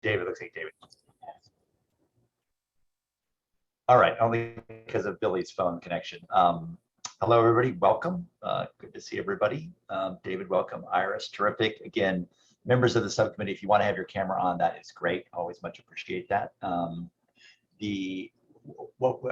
David. Looks like David. All right, only because of Billy's phone connection. Hello, everybody. Welcome. Good to see everybody. David, welcome. Iris, terrific. Again, members of the subcommittee, if you want to have your camera on, that is great. Always much appreciate that. What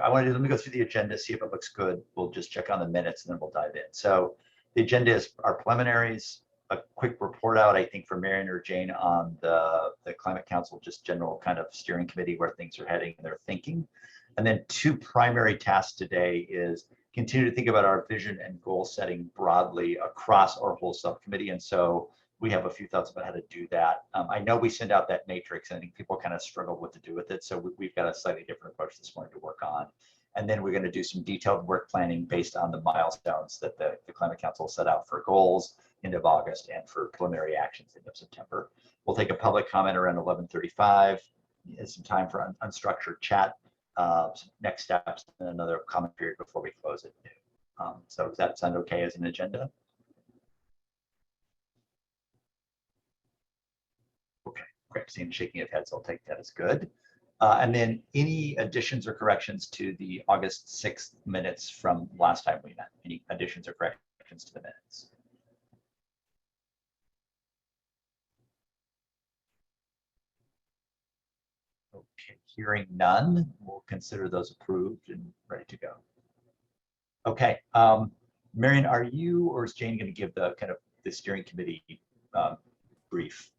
I want to do, let me go through the agenda, see if it looks good. We'll just check on the minutes and then we'll dive in. So the agenda is our preliminaries, a quick report out, I think, for Marion or Jane on the Climate Council, just general kind of steering committee, where things are heading and their thinking. And then two primary tasks today is continue to think about our vision and goal setting broadly across our whole subcommittee. And so we have a few thoughts about how to do that. I know we send out that matrix and I think people kind of struggle what to do with it. So we've got a slightly different approach this morning to work on. And then we're going to do some detailed work planning based on the milestones that the Climate Council set out for goals end of August and for preliminary actions end of September. We'll take a public comment around 11:35. Some time for unstructured chat, some next steps, and another comment period before we close at noon. So does that sound okay as an agenda? Okay, great. Seeing shaking of heads, I'll take that as good. And then any additions or corrections to the August 6th minutes from last time we met? Any additions or corrections to the minutes? Okay, hearing none, we'll consider those approved and ready to go. Okay, Marion, are you or is Jane going to give the kind of the steering committee brief?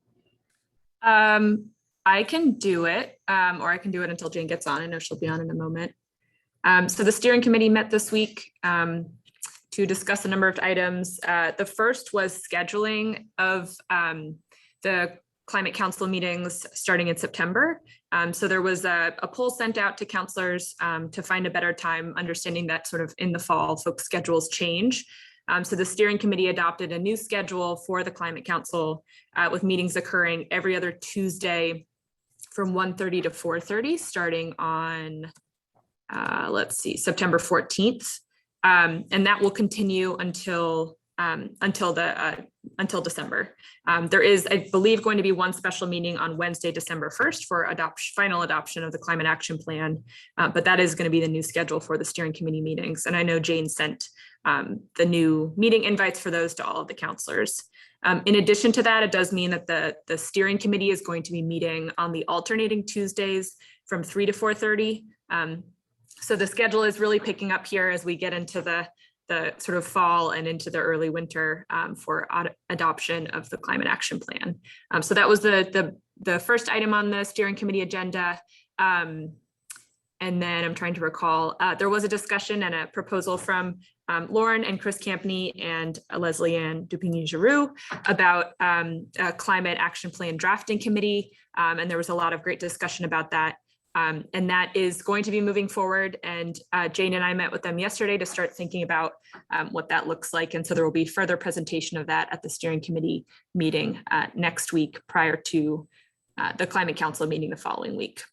I can do it, or I can do it until Jane gets on. I know she'll be on in a moment. So the steering committee met this week to discuss a number of items. The first was scheduling of the Climate Council meetings starting in September. So there was a poll sent out to councilors to find a better time, understanding that sort of in the fall, folks' schedules change. So the steering committee adopted a new schedule for the Climate Council with meetings occurring every other Tuesday from 1:30 to 4:30, starting on, let's see, September 14th. And that will continue until December. There is, I believe, going to be one special meeting on Wednesday, December 1st for final adoption of the Climate Action Plan, but that is going to be the new schedule for the steering committee meetings. And I know Jane sent the new meeting invites for those to all of the councilors. In addition to that, it does mean that the steering committee is going to be meeting on the alternating Tuesdays from 3 to 4:30. So the schedule is really picking up here as we get into the sort of fall and into the early winter for adoption of the Climate Action Plan. So that was the first item on the steering committee agenda. And then I'm trying to recall, there was a discussion and a proposal from Lauren and Chris Campney and Leslie Ann Dupigny-Giroux about a Climate Action Plan drafting committee. And there was a lot of great discussion about that. And that is going to be moving forward. And Jane and I met with them yesterday to start thinking about what that looks like. And so there will be further presentation of that at the steering committee meeting next week prior to the Climate Council meeting the following week.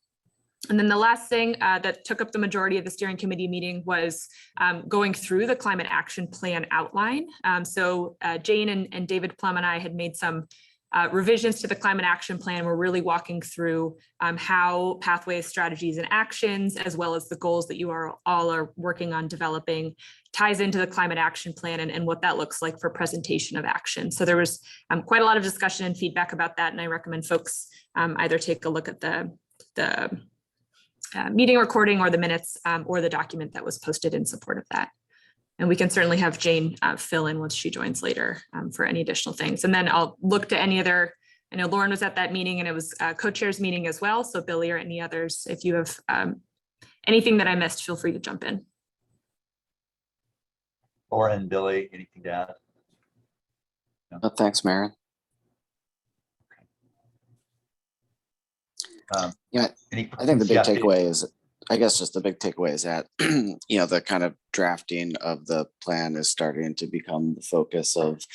And then the last thing that took up the majority of the steering committee meeting was going through the Climate Action Plan outline. So Jane and David Plum and I had made some revisions to the Climate Action Plan. We're really walking through how pathways, strategies, and actions, as well as the goals that you all are working on developing, ties into the Climate Action Plan and what that looks like for presentation of action. So there was quite a lot of discussion and feedback about that, and I recommend folks either take a look at the meeting recording or the minutes or the document that was posted in support of that. And we can certainly have Jane fill in once she joins later for any additional things. And then I'll look to any other, I know Lauren was at that meeting and it was a co-chairs meeting as well. So Billy or any others, if you have anything that I missed, feel free to jump in. Lauren, Billy, anything to add? No, thanks, Marion. Yeah, I think the big takeaway is, I guess just the big takeaway is that, you know, the kind of drafting of the plan is starting to become the focus of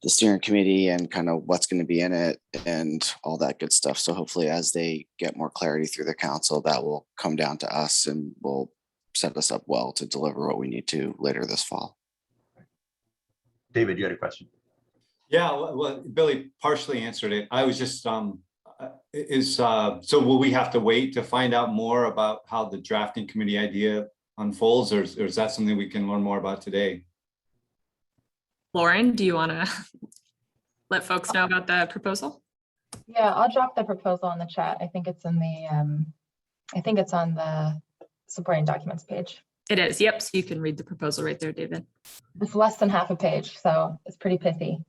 the steering committee and kind of what's going to be in it and all that good stuff. So hopefully as they get more clarity through the council, that will come down to us and will set us up well to deliver what we need to later this fall. David, you had a question? Yeah, well, Billy partially answered it. I was just So will we have to wait to find out more about how the drafting committee idea unfolds, or is that something we can learn more about today? Lauren, do you want to let folks know about the proposal? Yeah, I'll drop the proposal in the chat. I think it's in the, I think it's on the supporting documents page. It is, yep. So you can read the proposal right there, David. It's less than half a page, so it's pretty pithy.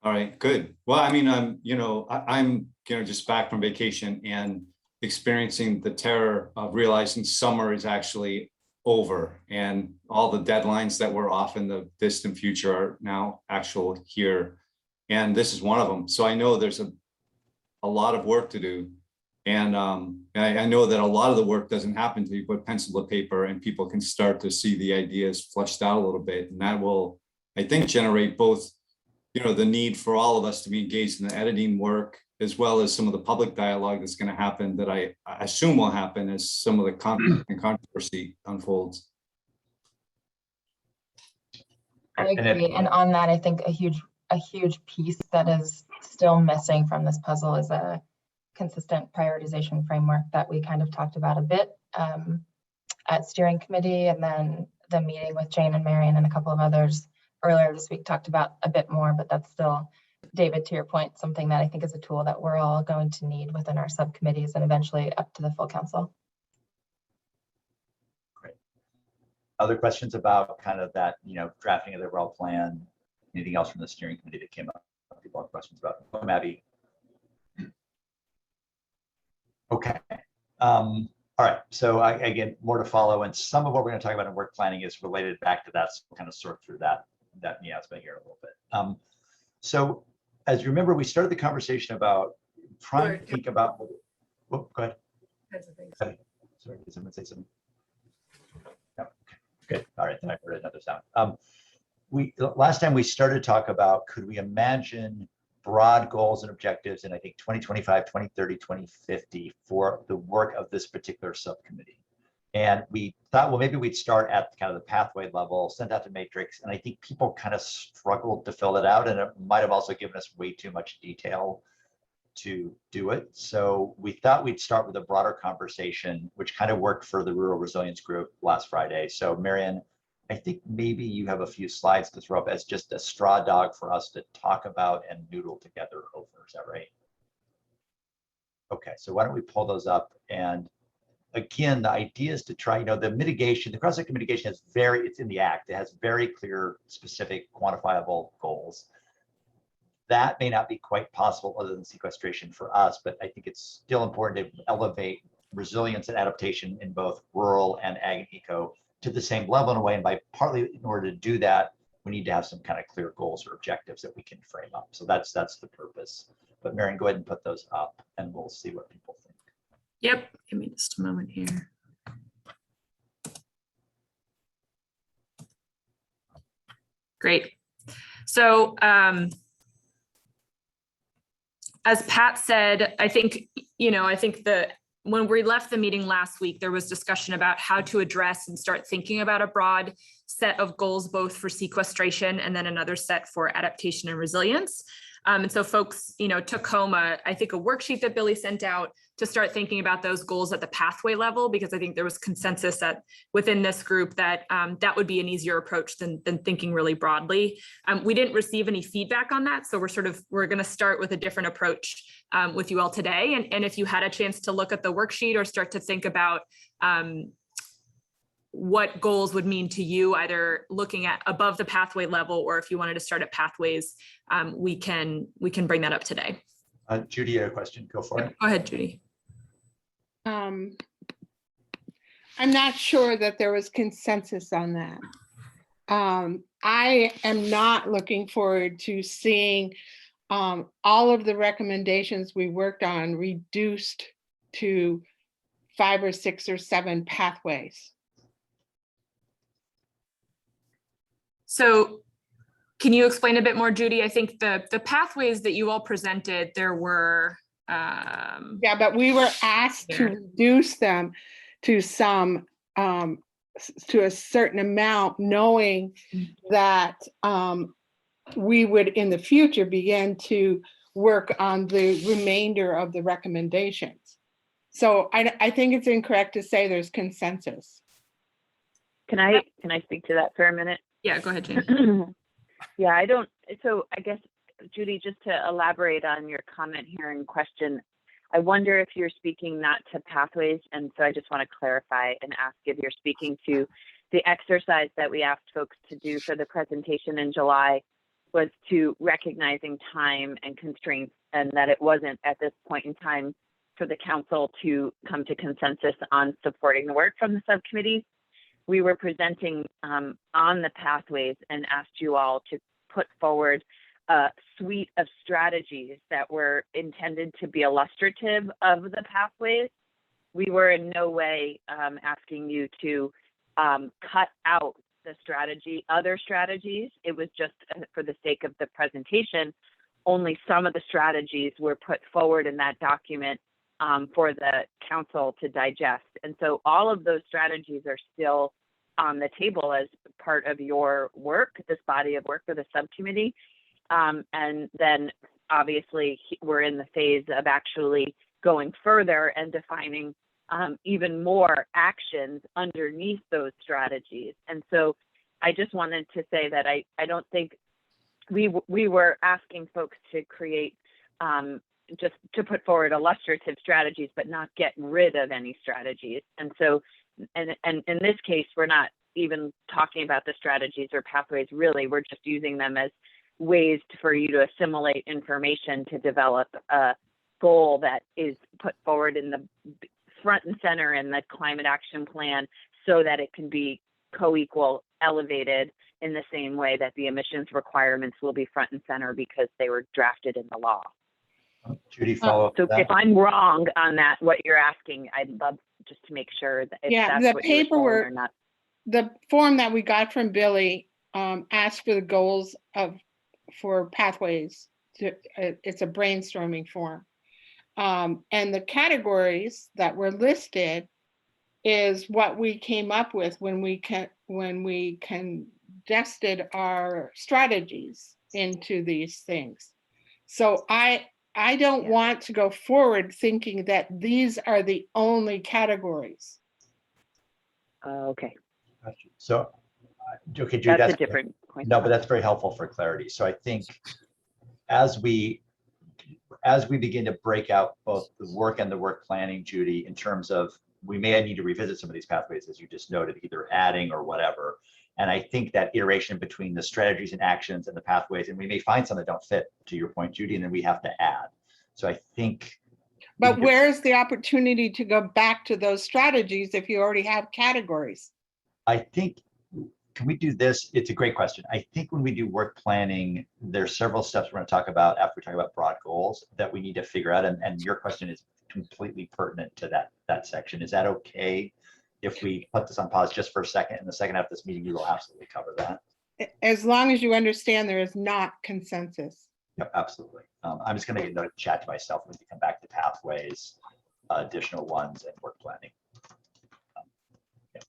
All right, good. Well, I mean, I'm just back from vacation and experiencing the terror of realizing summer is actually over, and all the deadlines that were off in the distant future are now actual here. And this is one of them. So I know there's a lot of work to do. And I know that a lot of the work doesn't happen until you put pencil to paper and people can start to see the ideas fleshed out a little bit. And that will, I think, generate both, the need for all of us to be engaged in the editing work, as well as some of the public dialogue that's going to happen, that I assume will happen as some of the conflict and controversy unfolds. I agree. And on that, I think a huge piece that is still missing from this puzzle is a consistent prioritization framework that we kind of talked about a bit at steering committee, and then the meeting with Jane and Marion and a couple of others earlier this week talked about a bit more, but that's still, David, to your point, something that I think is a tool that we're all going to need within our subcommittees and eventually up to the full council. Great. Other questions about kind of that, drafting of the overall plan? Anything else from the steering committee that came up? People have questions about it. Abby. Okay. All right. So again, more to follow, and some of what we're going to talk about in work planning is related back to that. So we'll kind of sort through that miasma here a little bit. So as you remember, we started the conversation about trying to think about. Oh, go ahead. Okay. Sorry, did someone say something? No. Okay. Good. All right. Then I heard another sound. Last time we started to talk about, could we imagine broad goals and objectives in, I think, 2025, 2030, 2050 for the work of this particular subcommittee. And we thought, well, maybe we'd start at kind of the pathway level, send out the matrix. And I think people kind of struggled to fill it out, and it might have also given us way too much detail to do it. So we thought we'd start with a broader conversation, which kind of worked for the Rural Resilience Group last Friday. So Marion, I think maybe you have a few slides to throw up as just a straw dog for us to talk about and noodle together over. Is that right? Okay, so why don't we pull those up? And again, the idea is to try, the mitigation, the cross-sector mitigation is it's in the act. It has very clear, specific, quantifiable goals. That may not be quite possible other than sequestration for us, but I think it's still important to elevate resilience and adaptation in both rural and ag and eco to the same level in a way. And by partly in order to do that, we need to have some kind of clear goals or objectives that we can frame up. So that's the purpose. But Marion, go ahead and put those up and we'll see what people think. Yep, give me just a moment here. Great. So as Pat said, I think when we left the meeting last week, there was discussion about how to address and start thinking about a broad set of goals, both for sequestration and then another set for adaptation and resilience. And so folks, took home I think a worksheet that Billy sent out to start thinking about those goals at the pathway level, because I think there was consensus within this group that that would be an easier approach than thinking really broadly. We didn't receive any feedback on that, so we're going to start with a different approach with you all today. And if you had a chance to look at the worksheet or start to think about what goals would mean to you, either looking at above the pathway level, or if you wanted to start at pathways, we can bring that up today. Judy, you had a question, go for it. Go ahead, Judy. I'm not sure that there was consensus on that. I am not looking forward to seeing all of the recommendations we worked on reduced to 5 or 6 or 7 pathways. So can you explain a bit more, Judy? I think the pathways that you all presented, there were yeah, but we were asked to reduce them to some to a certain amount, knowing that we would in the future begin to work on the remainder of the recommendations. So I think it's incorrect to say there's consensus. Can I speak to that for a minute? Yeah, go ahead, Jane. Yeah, so I guess, Judy, just to elaborate on your comment here and question, I wonder if you're speaking not to pathways. And so I just want to clarify and ask if you're speaking to the exercise that we asked folks to do for the presentation in July was to recognizing time and constraints, and that it wasn't at this point in time for the council to come to consensus on supporting the work from the subcommittee. We were presenting on the pathways and asked you all to put forward a suite of strategies that were intended to be illustrative of the pathways. We were in no way asking you to cut out the other strategies. It was just for the sake of the presentation, only some of the strategies were put forward in that document for the council to digest. And so all of those strategies are still on the table as part of your work, this body of work for the subcommittee. And then obviously we're in the phase of actually going further and defining even more actions underneath those strategies. And so I just wanted to say that I don't think we were asking folks to create just to put forward illustrative strategies, but not get rid of any strategies. And so, and in this case, we're not even talking about the strategies or pathways, really. We're just using them as ways for you to assimilate information to develop a goal that is put forward in the front and center in the climate action plan so that it can be co-equal elevated in the same way that the emissions requirements will be front and center because they were drafted in the law. Judy, follow up. So if I'm wrong on that, what you're asking, I'd love just to make sure that if Yeah, that's the what you're saying paperwork, or not. the form that we got from Billy asked for the goals for pathways. It's a brainstorming form. And the categories that were listed is what we came up with when we congested our strategies into these things. So I don't want to go forward thinking that these are the only categories. Okay. So, okay, Judy, That's a different point. No, but that's very helpful for clarity. So I think as we begin to break out both the work and the work planning, Judy, in terms of we may need to revisit some of these pathways, as you just noted, either adding or whatever. And I think that iteration between the strategies and actions and the pathways, and we may find some that don't fit, to your point, Judy, and then we have to add. So I think. But where's the opportunity to go back to those strategies if you already have categories? I think, can we do this? It's a great question. I think when we do work planning, there's several steps we're going to talk about after we talk about broad goals that we need to figure out. And your question is completely pertinent to that section. Is that okay if we put this on pause just for a second? In the second half of this meeting, we will absolutely cover that. As long as you understand there is not consensus. Yep, absolutely. I'm just going to get a note chat to myself when we come back to pathways, additional ones, and work planning. Yeah,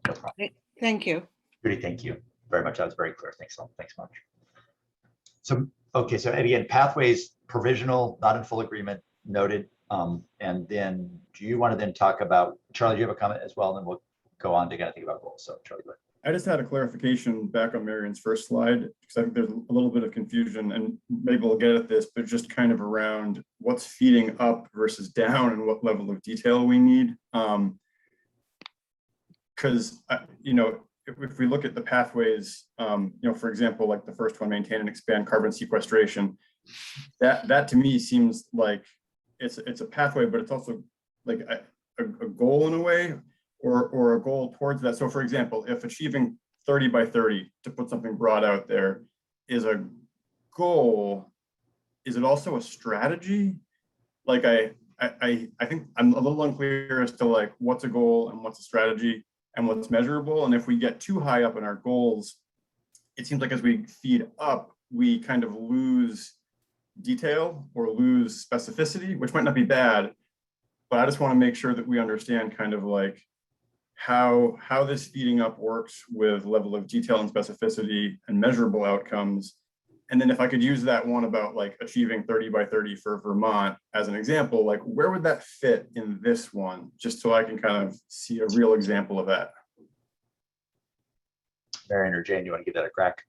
no problem. Thank you. Judy, thank you very much. That was very clear. Thanks much. So, okay, so again, pathways, provisional, not in full agreement, noted. And then do you want to then talk about, Charlie, do you have a comment as well? And then we'll go on to kind of think about goals. So Charlie, go ahead. I just had a clarification back on Marion's first slide, because I think there's a little bit of confusion, and maybe we'll get at this, but just kind of around what's feeding up versus down and what level of detail we need. Because, if we look at the pathways, for example, like the first one, maintain and expand carbon sequestration, that to me seems like it's a pathway, but it's also like a goal in a way, or a goal towards that. So for example, if achieving 30 by 30, to put something broad out there, is a goal, is it also a strategy? Like I think I'm a little unclear as to like what's a goal and what's a strategy and what's measurable. And if we get too high up in our goals, it seems like as we feed up, we kind of lose detail or lose specificity, which might not be bad, but I just want to make sure that we understand kind of like how this feeding up works with level of detail and specificity and measurable outcomes, And then if I could use that one about like achieving 30 by 30 for Vermont as an example, like where would that fit in this one? Just so I can kind of see a real example of that. Marion or Jane, you want to give that a crack?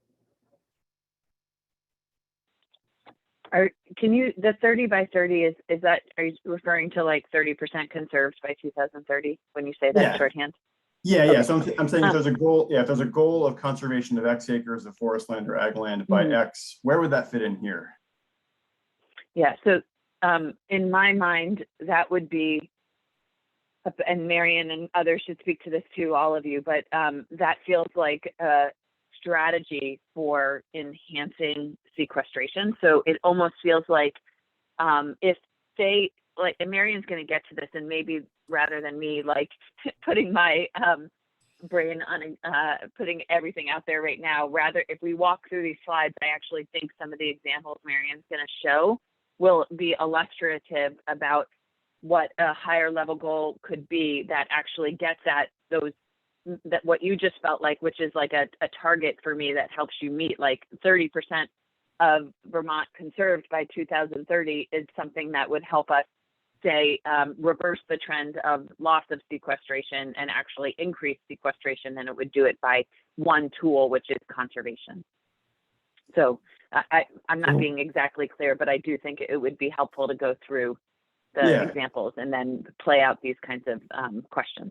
Can you, the 30 by 30 is that, are you referring to like 30% conserved by 2030 when you say that Yeah. shorthand? Yeah, yeah. So I'm saying if there's a goal, if there's a goal of conservation of X acres of forest land or ag land by X, where would that fit in here? Yeah, so in my mind, that would be, and Marion and others should speak to this too, all of you, but that feels like a strategy for enhancing sequestration. So it almost feels like if they, like, and Marion's going to get to this, and maybe rather than me like putting my brain on putting everything out there right now, rather if we walk through these slides, I actually think some of the examples Marion's going to show will be illustrative about what a higher level goal could be that actually gets at those, that what you just felt like, which is like a target for me that helps you meet like 30% of Vermont conserved by 2030 is something that would help us say reverse the trend of loss of sequestration and actually increase sequestration, and it would do it by one tool, which is conservation. So I'm not being exactly clear, but I do think it would be helpful to go through the examples and then play out these kinds of questions.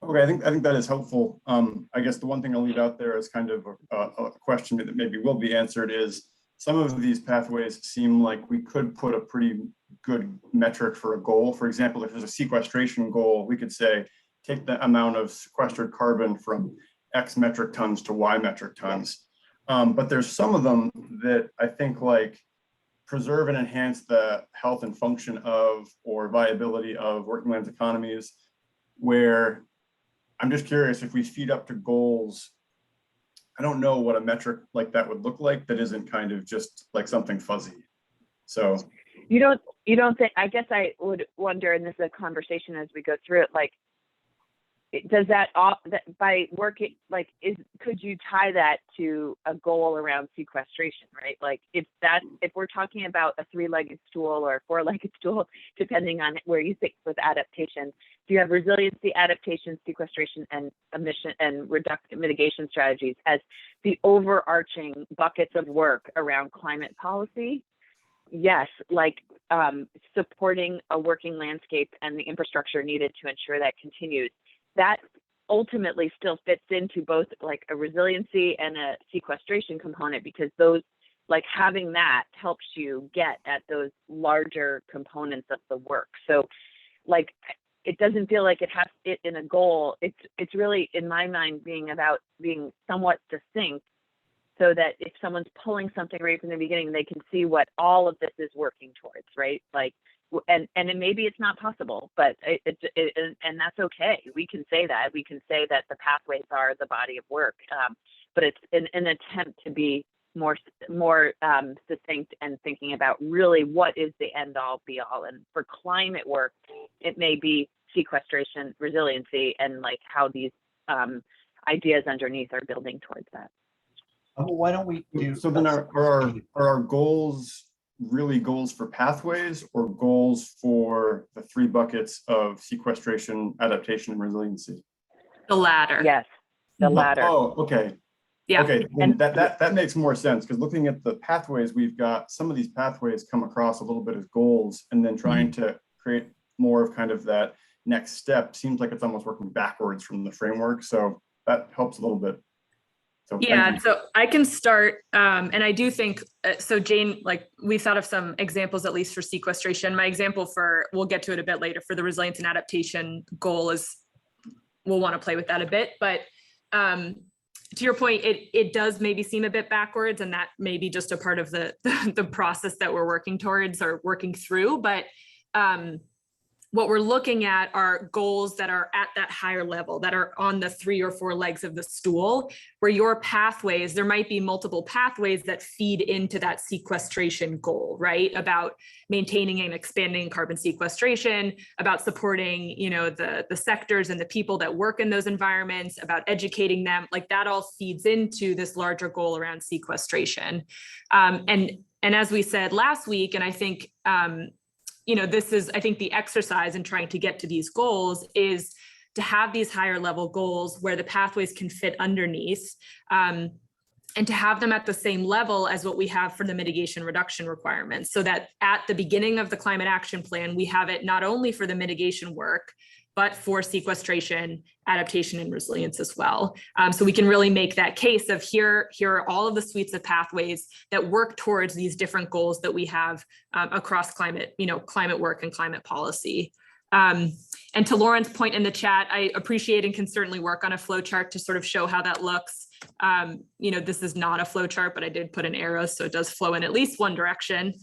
Okay, I think that is helpful. I guess the one thing I'll leave out there as kind of a question that maybe will be answered is some of these pathways seem like we could put a pretty good metric for a goal. For example, if there's a sequestration goal, we could say, take the amount of sequestered carbon from X metric tons to Y metric tons. But there's some of them that I think like preserve and enhance the health and function of or viability of working lands economies, where I'm just curious if we feed up to goals, I don't know what a metric like that would look like that isn't kind of just like something fuzzy. So you don't think, I guess I would wonder, and this is a conversation as we go through it, like, does that by working, like, could you tie that to a goal around sequestration, right? Like if we're talking about a 3-legged stool or a 4-legged stool, depending on where you think with adaptation, do you have resiliency, adaptation, sequestration, and emission and mitigation strategies as the overarching buckets of work around climate policy? Yes, like supporting a working landscape and the infrastructure needed to ensure that continues. That ultimately still fits into both like a resiliency and a sequestration component, because those, like having that helps you get at those larger components of the work. So like, it doesn't feel like it has it in a goal. It's really, in my mind, being about being somewhat succinct, so that if someone's pulling something right from the beginning, they can see what all of this is working towards, right? Like, and maybe it's not possible, but and that's okay. We can say that. We can say that the pathways are the body of work, but it's an attempt to be more succinct and thinking about really what is the end all be all. And for climate work, it may be sequestration, resiliency, and like how these ideas underneath are building towards that. Why don't we do? So then are our goals really goals for pathways or goals for the 3 buckets of sequestration, adaptation, and resiliency? The latter. Yes, the latter. Oh, okay. Yeah. Okay, and that makes more sense, because looking at the pathways, we've got some of these pathways come across a little bit as goals, and then trying to create more of kind of that next step seems like it's almost working backwards from the framework. So that helps a little bit. So yeah, so I can start, and I do think, so Jane, like we thought of some examples, at least for sequestration. My example for, we'll get to it a bit later, for the resilience and adaptation goal is, we'll want to play with that a bit, but to your point, it does maybe seem a bit backwards, and that may be just a part of the process that we're working towards or working through. But what we're looking at are goals that are at that higher level, that are on the 3 or 4 legs of the stool, where your pathways, there might be multiple pathways that feed into that sequestration goal, right? About maintaining and expanding carbon sequestration, about supporting, you know, the sectors and the people that work in those environments, about educating them, like that all feeds into this larger goal around sequestration. And as we said last week, and I think, you know, this is, I think the exercise in trying to get to these goals is to have these higher level goals where the pathways can fit underneath, and to have them at the same level as what we have for the mitigation reduction requirements, so that at the beginning of the climate action plan, we have it not only for the mitigation work, but for sequestration, adaptation, and resilience as well. So we can really make that case of here are all of the suites of pathways that work towards these different goals that we have across climate, you know, climate work and climate policy. And to Lauren's point in the chat, I appreciate and can certainly work on a flow chart to sort of show how that looks. You know, this is not a flow chart, but I did put an arrow, so it does flow in at least one direction.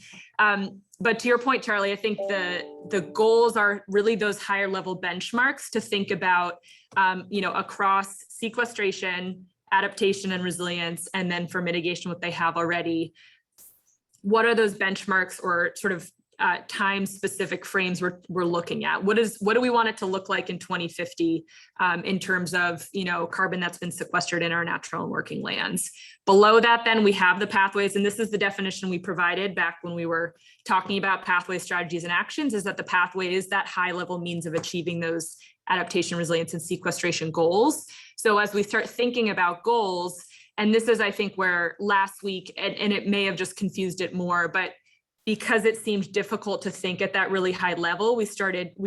But to your point, Charlie, I think the goals are really those higher level benchmarks to think about, you know, across sequestration, adaptation, and resilience, and then for mitigation, what they have already. What are those benchmarks or sort of time-specific frames we're looking at? What do we want it to look like in 2050 in terms of, you know, carbon that's been sequestered in our natural and working lands? Below that, then we have the pathways, and this is the definition we provided back when we were talking about pathway strategies and actions, is that the pathway is that high-level means of achieving those adaptation, resilience, and sequestration goals. So as we start thinking about goals, and this is, I think, where last week, and it may have just confused it more, but because it seemed difficult to think at that really high level, we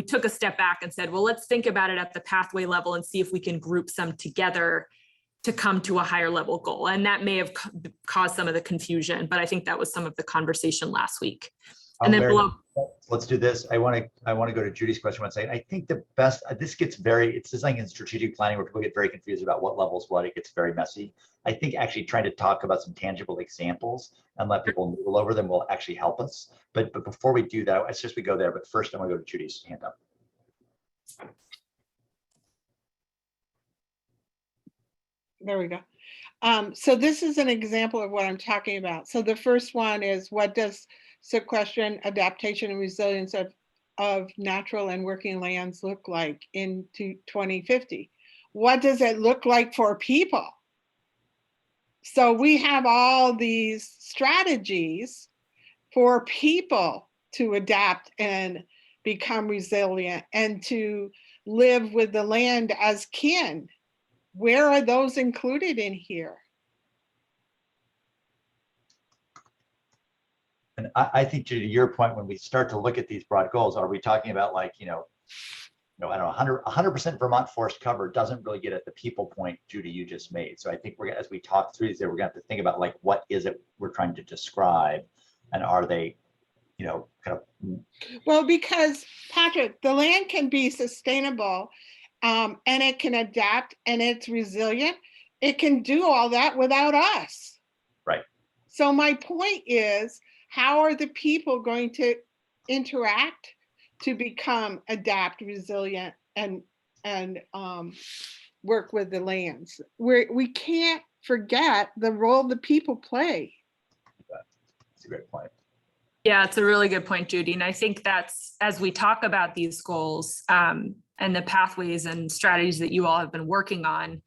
took a step back and said, well, let's think about it at the pathway level and see if we can group some together to come to a higher level goal. And that may have caused some of the confusion, but I think that was some of the conversation last week. And then below. Let's do this. I want to go to Judy's question one second. I think the best, this gets it's just like in strategic planning where people get very confused about what levels what, it gets very messy. I think actually trying to talk about some tangible examples and let people noodle over them will actually help us. But before we do that, it's just we go there. But first, I want to go to Judy's hand up. There we go. So this is an example of what I'm talking about. So the first one is, what does sequestration, adaptation, and resilience of natural and working lands look like in 2050? What does it look like for people? So we have all these strategies for people to adapt and become resilient and to live with the land as kin. Where are those included in here? And I think to your point, when we start to look at these broad goals, are we talking about like, I don't know, 100% Vermont forest cover doesn't really get at the people point, Judy, you just made. So I think as we talk through these, we're gonna have to think about like, what is it we're trying to describe, and are they, kind of. Well, because Patrick, the land can be sustainable, and it can adapt, and it's resilient. It can do all that without us. Right. So my point is, how are the people going to interact to become adapt, resilient, and work with the lands? We can't forget the role the people play. That's a great point. Yeah, it's a really good point, Judy. And I think that's, as we talk about these goals and the pathways and strategies that you all have been working on,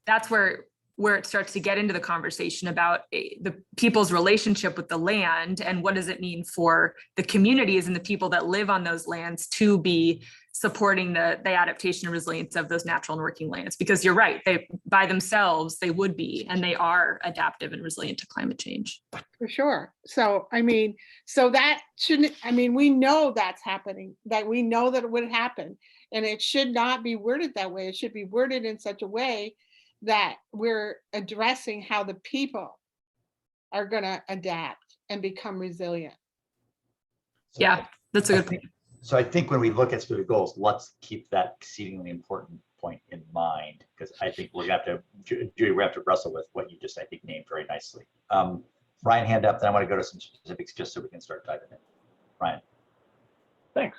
that's where it starts to get into the conversation about the people's relationship with the land and what does it mean for the communities and the people that live on those lands to be supporting the adaptation and resilience of those natural and working lands. Because you're right, they by themselves, they would be, and they are adaptive and resilient to climate change. For sure. So, so that shouldn't, we know that's happening, that we know that it would happen, and it should not be worded that way. It should be worded in such a way that we're addressing how the people are going to adapt and become resilient. So yeah, that's a good point. So I think when we look at specific goals, let's keep that exceedingly important point in mind, because I think we're going to have to, Judy, we have to wrestle with what you just, I think, named very nicely. Ryan, hand up, then I want to go to some specifics just so we can start diving in. Ryan. Thanks.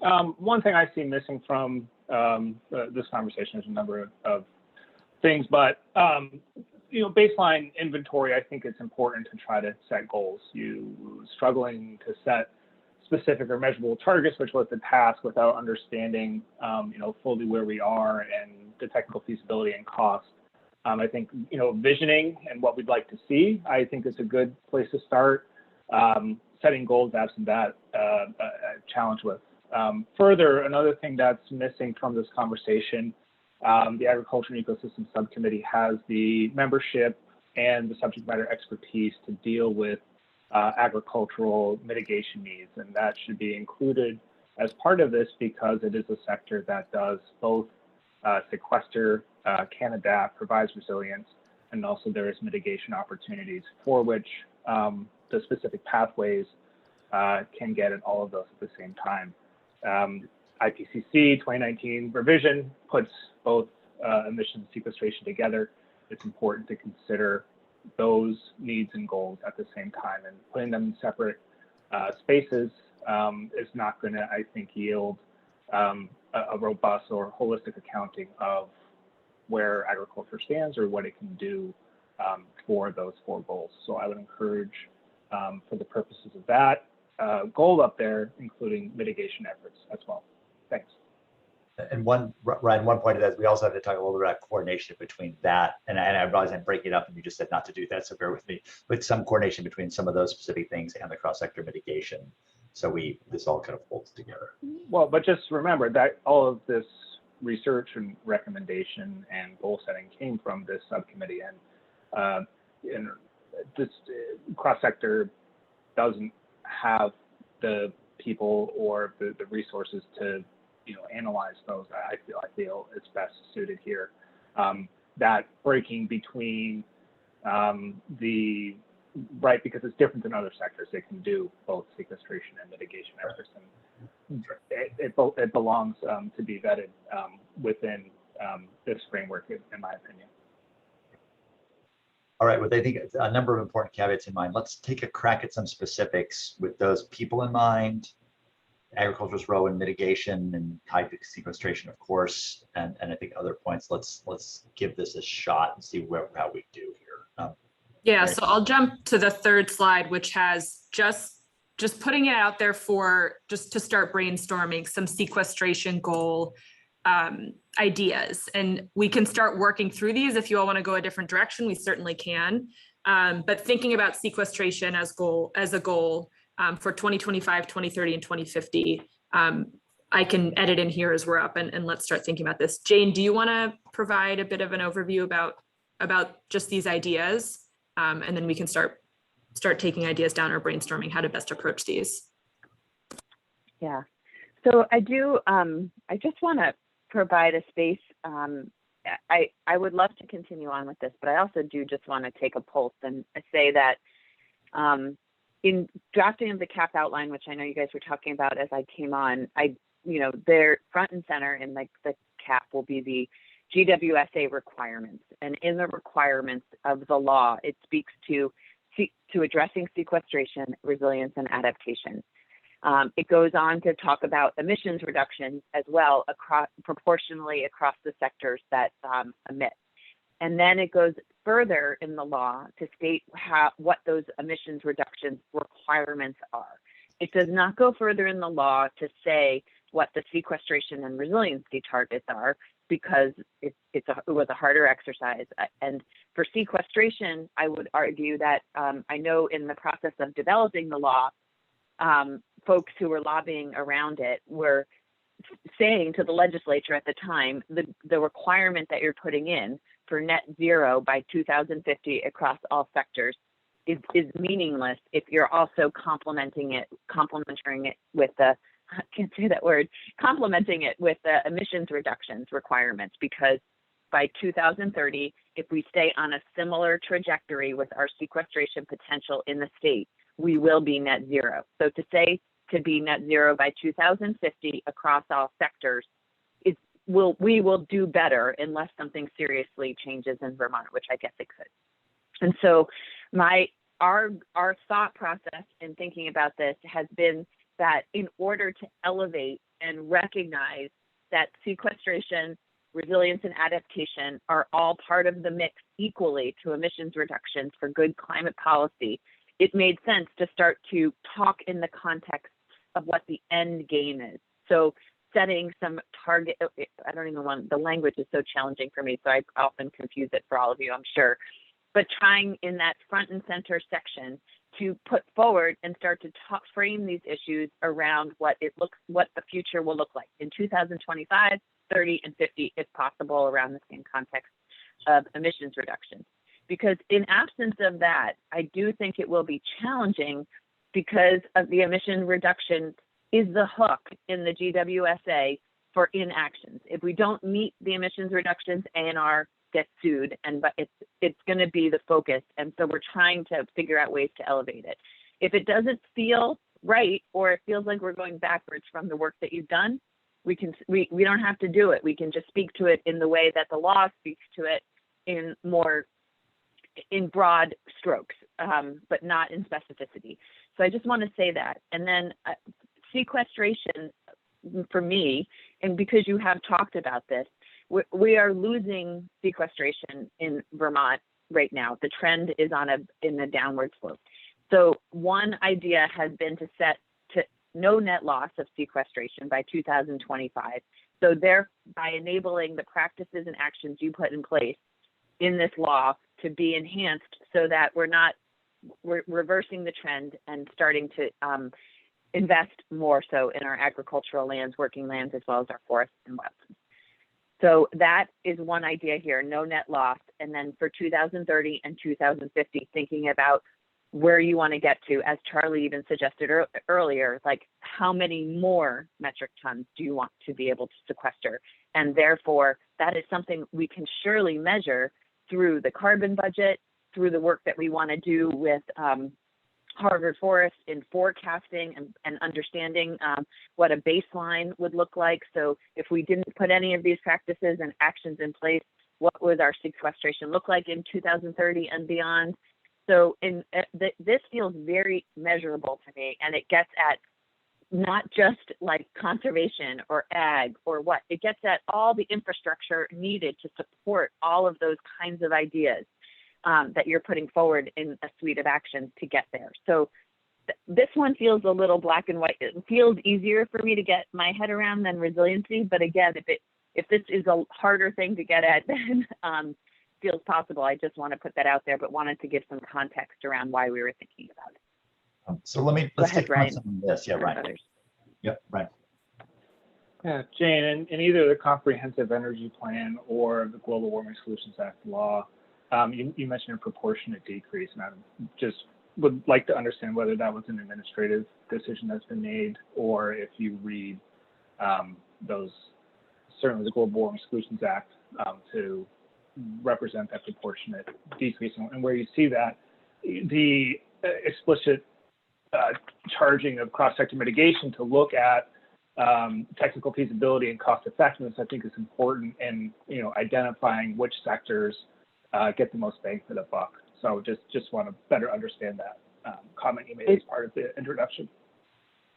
One thing I see missing from this conversation is a number of things, but baseline inventory, I think it's important to try to set goals. You struggling to set specific or measurable targets, which was the task, without understanding, fully where we are and the technical feasibility and cost. I think, visioning and what we'd like to see, I think it's a good place to start. Setting goals, absent that, challenge with. Further, another thing that's missing from this conversation, the Agriculture and Ecosystem Subcommittee has the membership and the subject matter expertise to deal with agricultural mitigation needs, and that should be included as part of this because it is a sector that does both sequester, can adapt, provides resilience, and also there is mitigation opportunities for which the specific pathways can get at all of those at the same time. IPCC 2019 revision puts both emission sequestration together. It's important to consider those needs and goals at the same time, and putting them in separate spaces is not going to, I think, yield a robust or holistic accounting of where agriculture stands or what it can do for those 4 goals. So I would encourage, for the purposes of that goal up there, including mitigation efforts as well. Thanks. And Ryan, one point of that is we also have to talk a little bit about coordination between that, and I realize I'm breaking it up and you just said not to do that, so bear with me, but some coordination between some of those specific things and the cross-sector mitigation. So this all kind of holds together. Well, but just remember that all of this research and recommendation and goal setting came from this subcommittee, and this cross-sector doesn't have the people or the resources to analyze those. I feel it's best suited here. That breaking between because it's different than other sectors, they can do both sequestration and mitigation efforts, and it belongs to be vetted within this framework, in my opinion. All right, well, I think a number of important caveats in mind. Let's take a crack at some specifics with those people in mind. Agriculture's role in mitigation and tied to sequestration, of course, and I think other points. Let's give this a shot and see how we do here. Yeah, so I'll jump to the 3rd slide, which has just putting it out there for just to start brainstorming some sequestration goal ideas, and we can start working through these. If you all want to go a different direction, we certainly can. But thinking about sequestration as a goal for 2025, 2030, and 2050, I can edit in here as we're up, and let's start thinking about this. Jane, do you want to provide a bit of an overview about just these ideas, and then we can start taking ideas down or brainstorming how to best approach these. Yeah, so I do. I just want to provide a space. I would love to continue on with this, but I also do just want to take a pulse and say that in drafting of the CAP outline, which I know you guys were talking about as I came on, they're front and center in the CAP will be the GWSA requirements, and in the requirements of the law, it speaks to addressing sequestration, resilience, and adaptation. It goes on to talk about emissions reduction as well, proportionally across the sectors that emit. And then it goes further in the law to state what those emissions reduction requirements are. It does not go further in the law to say what the sequestration and resiliency targets are, because it was a harder exercise. And for sequestration, I would argue that I know in the process of developing the law, folks who were lobbying around it were saying to the legislature at the time, the requirement that you're putting in for net zero by 2050 across all sectors is meaningless if you're also complementing it with the, I can't say that word, complementing it with the emissions reductions requirements, because by 2030, if we stay on a similar trajectory with our sequestration potential in the state, we will be net zero. So to say to be net zero by 2050 across all sectors, we will do better unless something seriously changes in Vermont, which I guess it could. And so our thought process in thinking about this has been that in order to elevate and recognize that sequestration, resilience, and adaptation are all part of the mix equally to emissions reductions for good climate policy, it made sense to start to talk in the context of what the end game is. So setting some target, I don't even want, the language is so challenging for me, so I often confuse it for all of you, I'm sure. But trying in that front and center section to put forward and start to frame these issues around what the future will look like in 2025, 30, and 50, if possible, around the same context of emissions reductions. Because in absence of that, I do think it will be challenging because of the emission reduction is the hook in the GWSA for inactions. If we don't meet the emissions reductions, ANR gets sued, but it's going to be the focus. And so we're trying to figure out ways to elevate it. If it doesn't feel right, or it feels like we're going backwards from the work that you've done, we don't have to do it. We can just speak to it in the way that the law speaks to it in broad strokes, but not in specificity. So I just want to say that. And then sequestration, for me, and because you have talked about this, we are losing sequestration in Vermont right now. The trend is in a downward slope. So one idea has been to set to no net loss of sequestration by 2025. So by enabling the practices and actions you put in place in this law to be enhanced so that we're reversing the trend and starting to invest more so in our agricultural lands, working lands, as well as our forests and wetlands. So that is one idea here, no net loss. And then for 2030 and 2050, thinking about where you want to get to, as Charlie even suggested earlier, like how many more metric tons do you want to be able to sequester? And therefore, that is something we can surely measure through the carbon budget, through the work that we want to do with Harvard Forest in forecasting and understanding what a baseline would look like. So if we didn't put any of these practices and actions in place, what would our sequestration look like in 2030 and beyond? So this feels very measurable to me, and it gets at not just like conservation or ag or what, it gets at all the infrastructure needed to support all of those kinds of ideas that you're putting forward in a suite of actions to get there. So this one feels a little black and white. It feels easier for me to get my head around than resiliency. But again, if this is a harder thing to get at than feels possible, I just want to put that out there, but wanted to give some context around why we were thinking about it. So let's take some of this. Yeah, Ryan. Yep, right. Yeah, Jane, in either the Comprehensive Energy Plan or the Global Warming Solutions Act law, you mentioned a proportionate decrease, and I just would like to understand whether that was an administrative decision that's been made, or if you read those, certainly the Global Warming Solutions Act, to represent that proportionate decrease, and where you see that, the explicit charging of cross-sector mitigation to look at technical feasibility and cost effectiveness, I think is important in identifying which sectors get the most bang for the buck. So just want to better understand that comment you made as part of the introduction.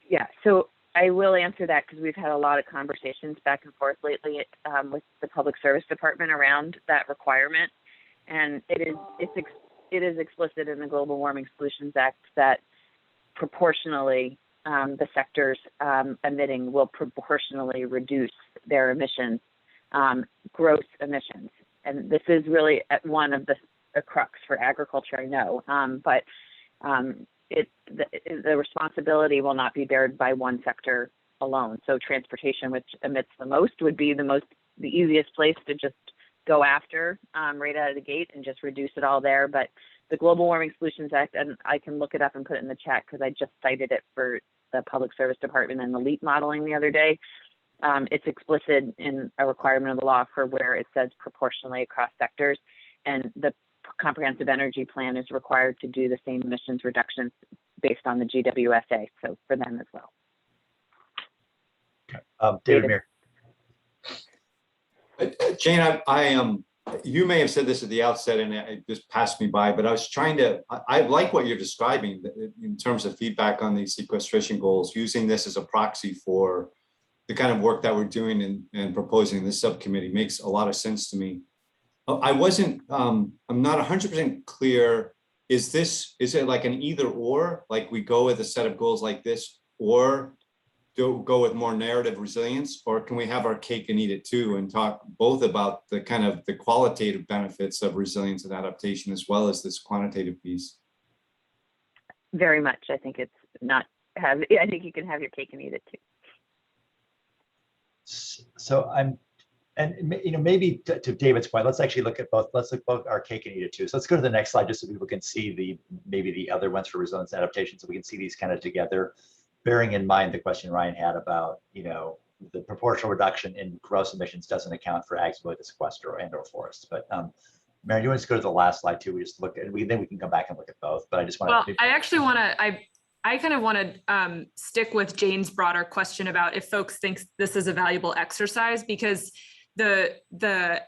Yeah, so I will answer that because we've had a lot of conversations back and forth lately with the Public Service Department around that requirement, and it is explicit in the Global Warming Solutions Act that proportionally the sectors emitting will proportionally reduce their emissions, gross emissions. And this is really one of the crux for agriculture, I know, but the responsibility will not be bared by one sector alone. So transportation, which emits the most, would be the easiest place to just go after right out of the gate and just reduce it all there. But the Global Warming Solutions Act, and I can look it up and put it in the chat because I just cited it for the Public Service Department and the LEAP modeling the other day. It's explicit in a requirement of the law for where it says proportionally across sectors, and the Comprehensive Energy Plan is required to do the same emissions reductions based on the GWSA, so for them as well. Okay. David Meir. Jane, I am. You may have said this at the outset, and it just passed me by. But I was trying to. I like what you're describing in terms of feedback on these sequestration goals, using this as a proxy for the kind of work that we're doing and proposing in this subcommittee makes a lot of sense to me. I wasn't, I'm not 100% clear. Is it like an either or, like we go with a set of goals like this, or go with more narrative resilience, or can we have our cake and eat it too and talk both about the kind of the qualitative benefits of resilience and adaptation as well as this quantitative piece? Very much. I think it's not have, I think you can have your cake and eat it too. So maybe to David's point, let's actually look at both. Let's look both our cake and eat it too. So let's go to the next slide just so people can see maybe the other ones for resilience and adaptation, so we can see these kind of together, bearing in mind the question Ryan had about, the proportional reduction in gross emissions doesn't account for ag the sequester or forests. But Mary, you want to go to the last slide too? We just look at, and then we can come back and look at both. But I just want to. Well, I actually want to. I kind of want to stick with Jane's broader question about if folks think this is a valuable exercise, because the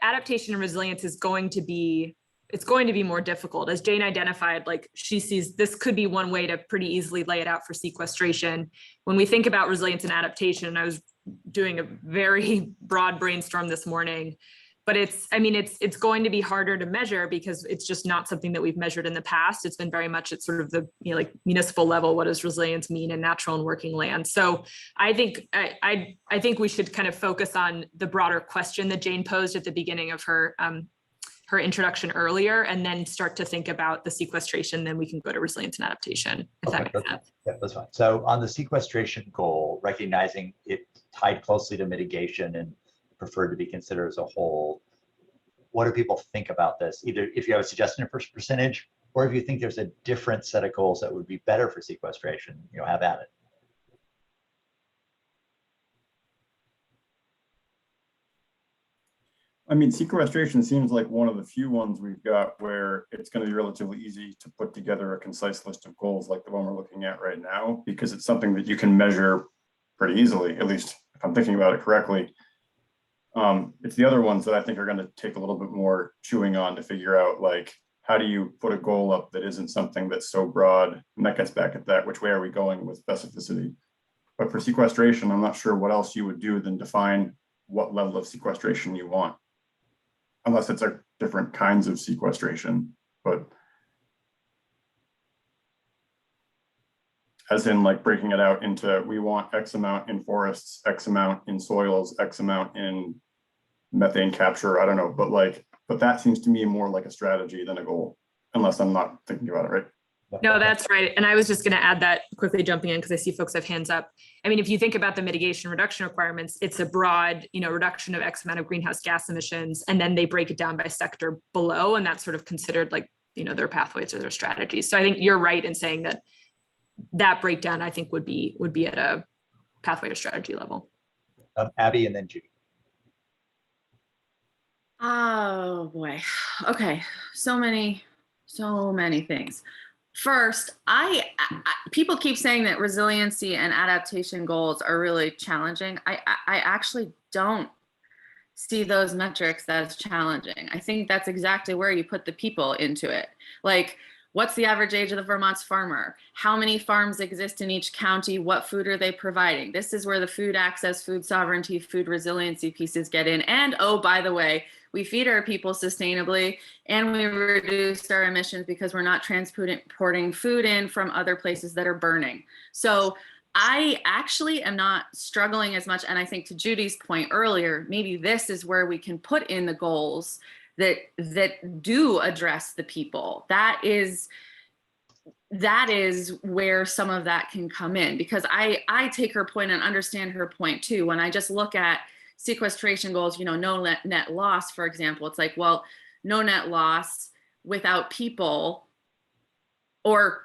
adaptation and resilience is going to be more difficult. As Jane identified, like she sees this could be one way to pretty easily lay it out for sequestration. When we think about resilience and adaptation, I was doing a very broad brainstorm this morning, but it's going to be harder to measure because it's just not something that we've measured in the past. It's been very much at sort of the like municipal level. What does resilience mean in natural and working land? So I think we should kind of focus on the broader question that Jane posed at the beginning of her introduction earlier, and then start to think about the sequestration. Then we can go to resilience and adaptation, if that makes sense. Yeah, that's fine. So on the sequestration goal, recognizing it tied closely to mitigation and preferred to be considered as a whole, what do people think about this? Either if you have a suggestion for percentage, or if you think there's a different set of goals that would be better for sequestration, have at it. I mean, sequestration seems like one of the few ones we've got where it's going to be relatively easy to put together a concise list of goals like the one we're looking at right now, because it's something that you can measure pretty easily, at least if I'm thinking about it correctly. It's the other ones that I think are going to take a little bit more chewing on to figure out, like, how do you put a goal up that isn't something that's so broad? And that gets back at that, which way are we going with specificity? But for sequestration, I'm not sure what else you would do than define what level of sequestration you want, unless it's a different kinds of sequestration. But as in like breaking it out into, we want X amount in forests, X amount in soils, X amount in methane capture, I don't know, but that seems to me more like a strategy than a goal, unless I'm not thinking about it right. No, that's right. And I was just going to add that, quickly jumping in, because I see folks have hands up. I mean, if you think about the mitigation reduction requirements, it's a broad, reduction of X amount of greenhouse gas emissions, and then they break it down by sector below, and that's sort of considered like, their pathways or their strategies. So I think you're right in saying that breakdown, I think, would be at a pathway or strategy level. Abby and then Judy. Oh boy. Okay. So many things. First, people keep saying that resiliency and adaptation goals are really challenging. I actually don't see those metrics as challenging. I think that's exactly where you put the people into it. Like, what's the average age of the Vermont's farmer? How many farms exist in each county? What food are they providing? This is where the food access, food sovereignty, food resiliency pieces get in. And oh, by the way, we feed our people sustainably and we reduce our emissions because we're not transporting food in from other places that are burning. So I actually am not struggling as much. And I think to Judy's point earlier, maybe this is where we can put in the goals that do address the people. That is where some of that can come in, because I take her point and understand her point too. When I just look at sequestration goals, no net loss, for example, it's like, well, no net loss without people, let's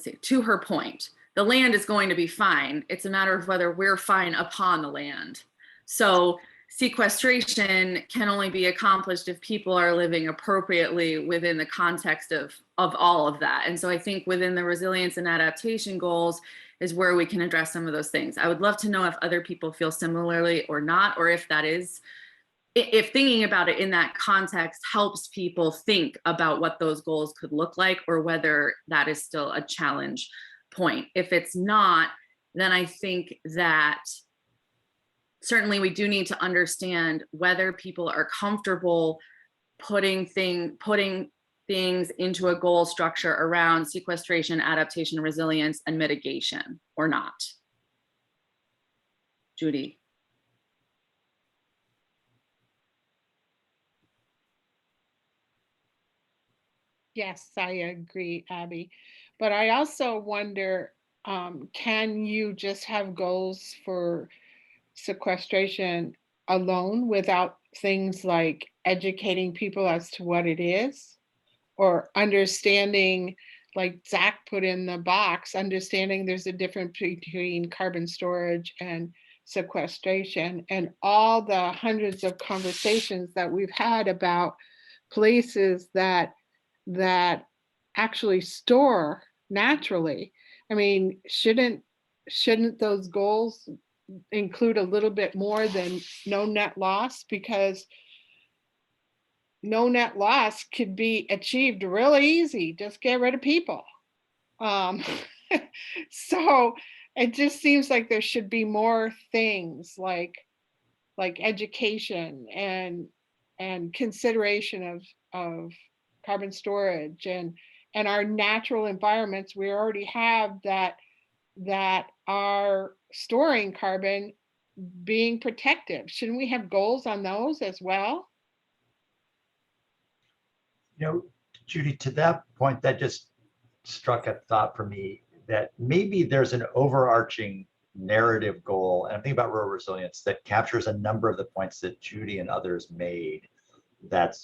see, to her point, the land is going to be fine. It's a matter of whether we're fine upon the land. So sequestration can only be accomplished if people are living appropriately within the context of all of that. And so I think within the resilience and adaptation goals is where we can address some of those things. I would love to know if other people feel similarly or not, or if thinking about it in that context helps people think about what those goals could look like, or whether that is still a challenge point. If it's not, then I think that certainly we do need to understand whether people are comfortable putting things into a goal structure around sequestration, adaptation, resilience, and mitigation or not. Judy. Yes, I agree, Abby. But I also wonder, can you just have goals for sequestration alone without things like educating people as to what it is? Or understanding, like Zach put in the box, understanding there's a difference between carbon storage and sequestration, and all the hundreds of conversations that we've had about places that actually store naturally. I mean, shouldn't those goals include a little bit more than no net loss? Because no net loss could be achieved really easy. Just get rid of people. So it just seems like there should be more things like education and consideration of carbon storage and our natural environments we already have that are storing carbon being protective. Shouldn't we have goals on those as well? You know, Judy, to that point, that just struck a thought for me that maybe there's an overarching narrative goal, and I'm thinking about rural resilience, that captures a number of the points that Judy and others made. That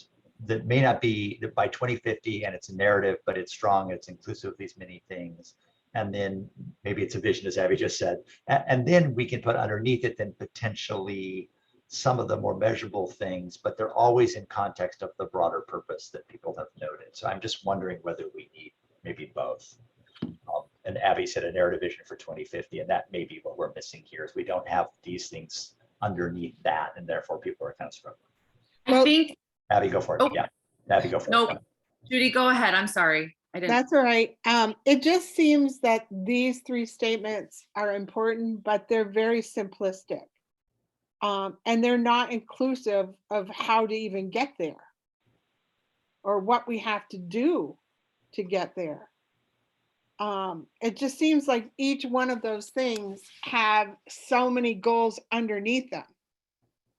may not be that by 2050, and it's a narrative, but it's strong, it's inclusive of these many things. And then maybe it's a vision, as Abby just said. And then we can put underneath it then potentially some of the more measurable things, but they're always in context of the broader purpose that people have noted. So I'm just wondering whether we need maybe both. And Abby said a narrative vision for 2050, and that may be what we're missing here, is we don't have these things underneath that, and therefore people are kind of struggling. I think. Abby, go for it. Oh, yeah, Abby, go for no, it. Judy, go ahead. I'm sorry. I didn't. That's all right. It just seems that these three statements are important, but they're very simplistic. And they're not inclusive of how to even get there or what we have to do to get there. It just seems like each one of those things have so many goals underneath them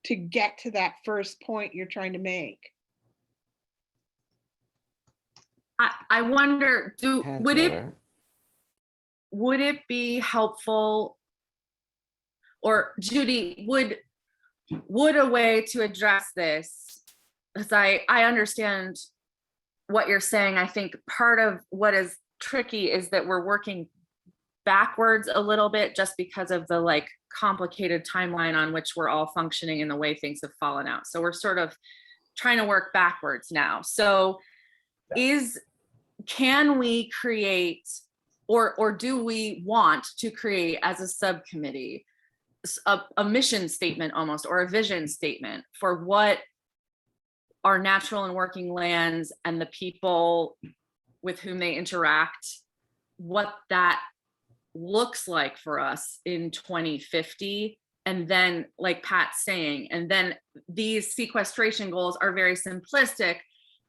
to get to that first point you're trying to make. I wonder, would it be helpful, or Judy, would a way to address this, because I understand what you're saying. I think part of what is tricky is that we're working backwards a little bit just because of the like complicated timeline on which we're all functioning and the way things have fallen out. So we're sort of trying to work backwards now. So can we create, or do we want to create as a subcommittee a mission statement almost, or a vision statement for what our natural and working lands and the people with whom they interact, what that looks like for us in 2050? And then, like Pat's saying, and then these sequestration goals are very simplistic,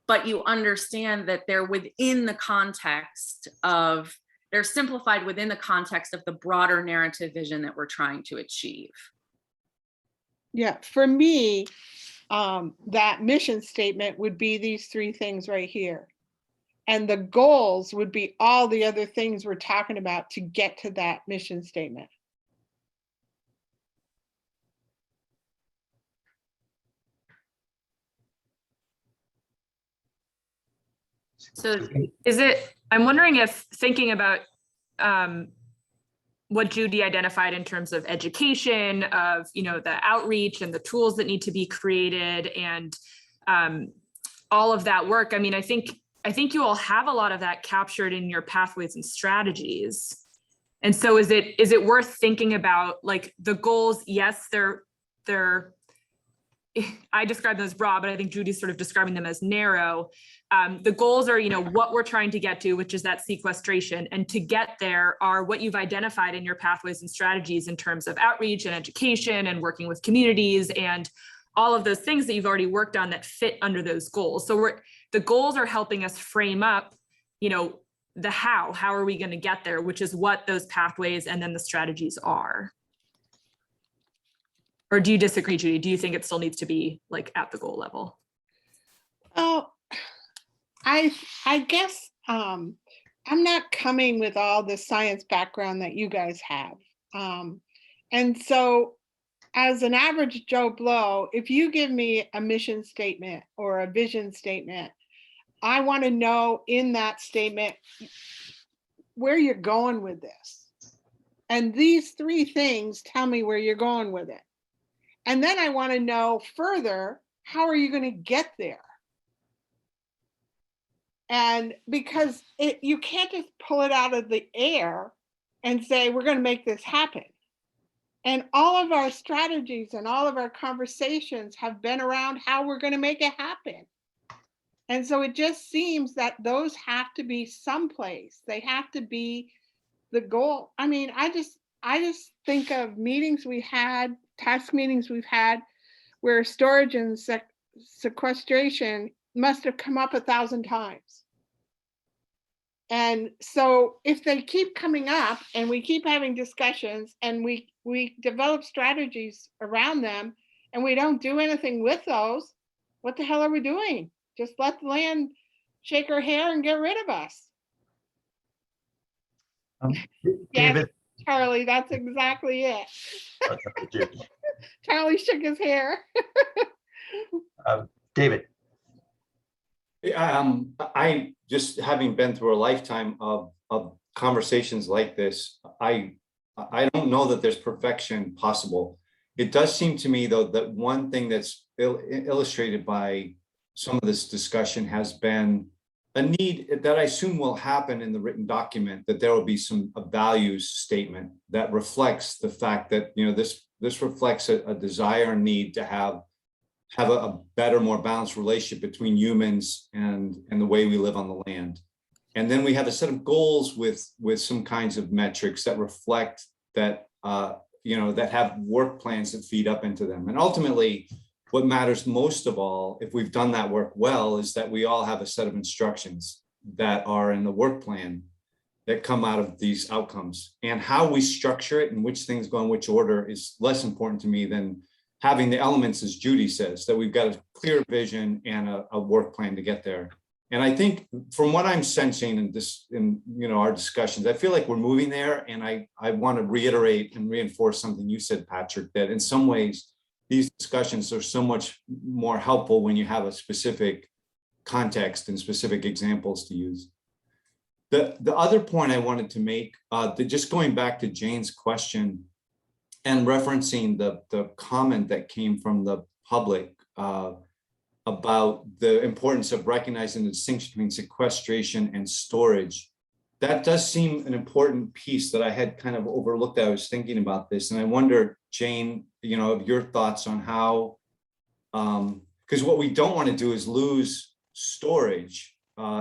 but you understand that they're within the context of, they're simplified within the context of the broader narrative vision that we're trying to achieve. Yeah, for me, that mission statement would be these three things right here. And the goals would be all the other things we're talking about to get to that mission statement. So I'm wondering if thinking about what Judy identified in terms of education, of, the outreach and the tools that need to be created and all of that work. I mean, I think you all have a lot of that captured in your pathways and strategies. And so is it worth thinking about, like, the goals? Yes, they're I describe them as broad, but I think Judy's sort of describing them as narrow. The goals are, what we're trying to get to, which is that sequestration. And to get there are what you've identified in your pathways and strategies in terms of outreach and education and working with communities and all of those things that you've already worked on that fit under those goals. So the goals are helping us frame up, the how are we going to get there, which is what those pathways and then the strategies are. Or do you disagree, Judy? Do you think it still needs to be like at the goal level? Oh, I guess I'm not coming with all the science background that you guys have. And so as an average Joe Blow, if you give me a mission statement or a vision statement, I want to know in that statement where you're going with this. And these three things tell me where you're going with it. And then I want to know further, how are you going to get there? And because you can't just pull it out of the air and say, we're going to make this happen. And all of our strategies and all of our conversations have been around how we're going to make it happen. And so it just seems that those have to be someplace. They have to be the goal. I mean, I just think of meetings we had, task meetings we've had, where storage and sequestration must have come up 1,000 times. And so if they keep coming up and we keep having discussions and we develop strategies around them and we don't do anything with those, what the hell are we doing? Just let the land shake her hair and get rid of us. David. Yes, Charlie, that's exactly it. Charlie shook his hair. David. I just having been through a lifetime of conversations like this, I don't know that there's perfection possible. It does seem to me, though, that one thing that's illustrated by some of this discussion has been a need that I assume will happen in the written document, that there will be a values statement that reflects the fact that, this reflects a desire and need to have a better, more balanced relationship between humans and the way we live on the land. And then we have a set of goals with some kinds of metrics that reflect that, that have work plans that feed up into them. And ultimately, what matters most of all, if we've done that work well, is that we all have a set of instructions that are in the work plan that come out of these outcomes. And how we structure it and which things go in which order is less important to me than having the elements, as Judy says, that we've got a clear vision and a work plan to get there. And I think from what I'm sensing in our discussions, I feel like we're moving there. And I want to reiterate and reinforce something you said, Patrick, that in some ways, these discussions are so much more helpful when you have a specific context and specific examples to use. The other point I wanted to make, just going back to Jane's question and referencing the comment that came from the public about the importance of recognizing the distinction between sequestration and storage. That does seem an important piece that I had kind of overlooked. I was thinking about this, and I wonder, Jane, your thoughts on how, because what we don't want to do is lose storage.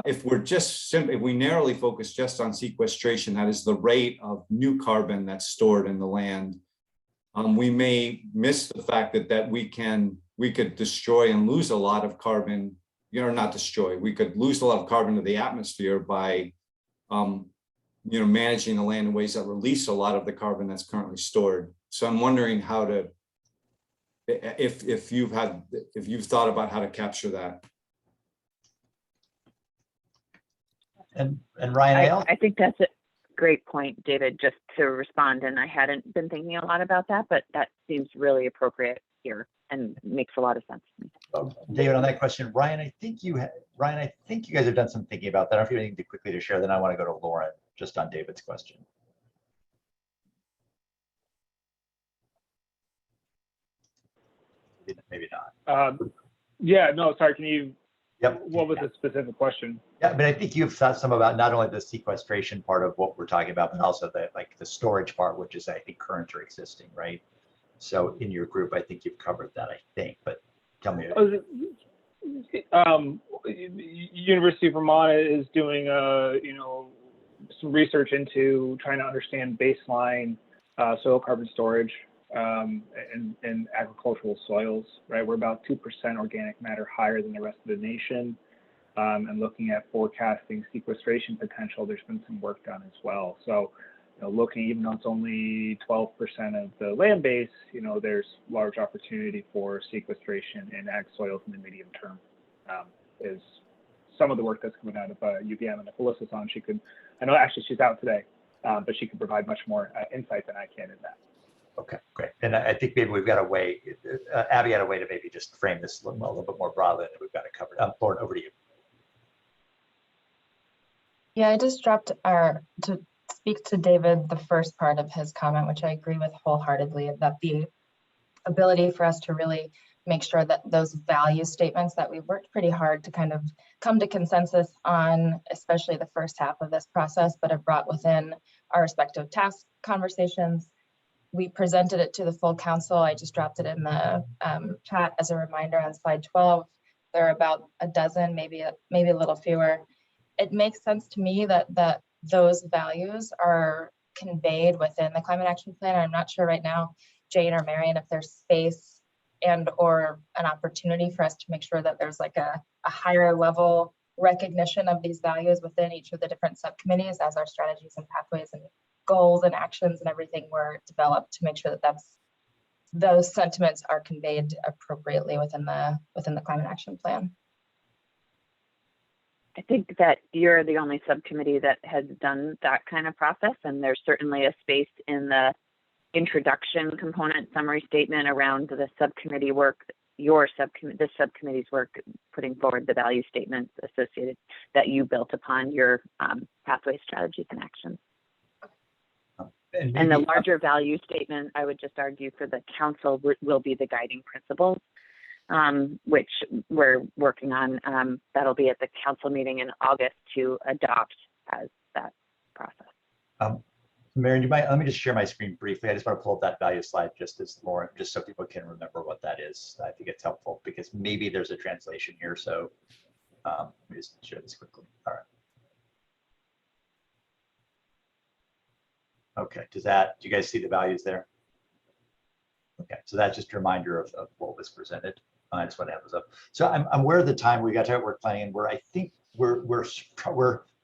If we narrowly focus just on sequestration, that is the rate of new carbon that's stored in the land, we may miss the fact that we could destroy and lose a lot of carbon, not destroy, we could lose a lot of carbon to the atmosphere by managing the land in ways that release a lot of the carbon that's currently stored. So I'm wondering how to, if you've thought about how to capture that. And Ryan, I think that's a great point, David, just to respond. And I hadn't been thinking a lot about that, but that seems really appropriate here and makes a lot of sense to me. David, on that question, Ryan, I think you guys have done some thinking about that. I don't know if you have anything quickly to share. Then I want to go to Lauren just on David's question. Maybe not. Yeah, no, sorry. Can you? Yep. What was the specific question? Yeah, but I think you've thought some about not only the sequestration part of what we're talking about, but also the storage part, which is I think current or existing, right? So in your group, I think you've covered that. I think, but Tell me. University of Vermont is doing some research into trying to understand baseline soil carbon storage in agricultural soils, right? We're about 2% organic matter higher than the rest of the nation. And looking at forecasting sequestration potential, there's been some work done as well. So, looking, even though it's only 12% of the land base, there's large opportunity for sequestration in ag soils in the medium term. Is some of the work that's coming out of UVM, and if Alyssa's on, I know actually she's out today, but she could provide much more insight than I can in that. Okay, great. And I think maybe we've got a way, Abby had a way to maybe just frame this a little bit more broadly, and we've got it covered. Lauren, over to you. Yeah, I just dropped to speak to David, the first part of his comment, which I agree with wholeheartedly, that the ability for us to really make sure that those value statements that we've worked pretty hard to kind of come to consensus on, especially the first half of this process, but have brought within our respective task conversations. We presented it to the full council. I just dropped it in the chat as a reminder on slide 12. There are about a dozen, maybe a little fewer. It makes sense to me that those values are conveyed within the climate action plan. I'm not sure right now, Jane or Marion, if there's space and or an opportunity for us to make sure that there's like a higher level recognition of these values within each of the different subcommittees as our strategies and pathways and goals and actions and everything were developed, to make sure that those sentiments are conveyed appropriately within the climate action plan. I think that you're the only subcommittee that has done that kind of process, and there's certainly a space in the introduction component summary statement around the subcommittee work, the subcommittee's work, putting forward the value statements associated that you built upon your pathway strategies and actions. And the larger value statement, I would just argue, for the council will be the guiding principles, which we're working on. That'll be at the council meeting in August to adopt as that process. Marion, let me just share my screen briefly. I just want to pull up that value slide just as Lauren, just so people can remember what that is. I think it's helpful because maybe there's a translation here. So let me just share this quickly. All right. Okay, do you guys see the values there? Okay, so that's just a reminder of what was presented. I just want to have those up. So I'm aware of the time we got to work planning, and I think we're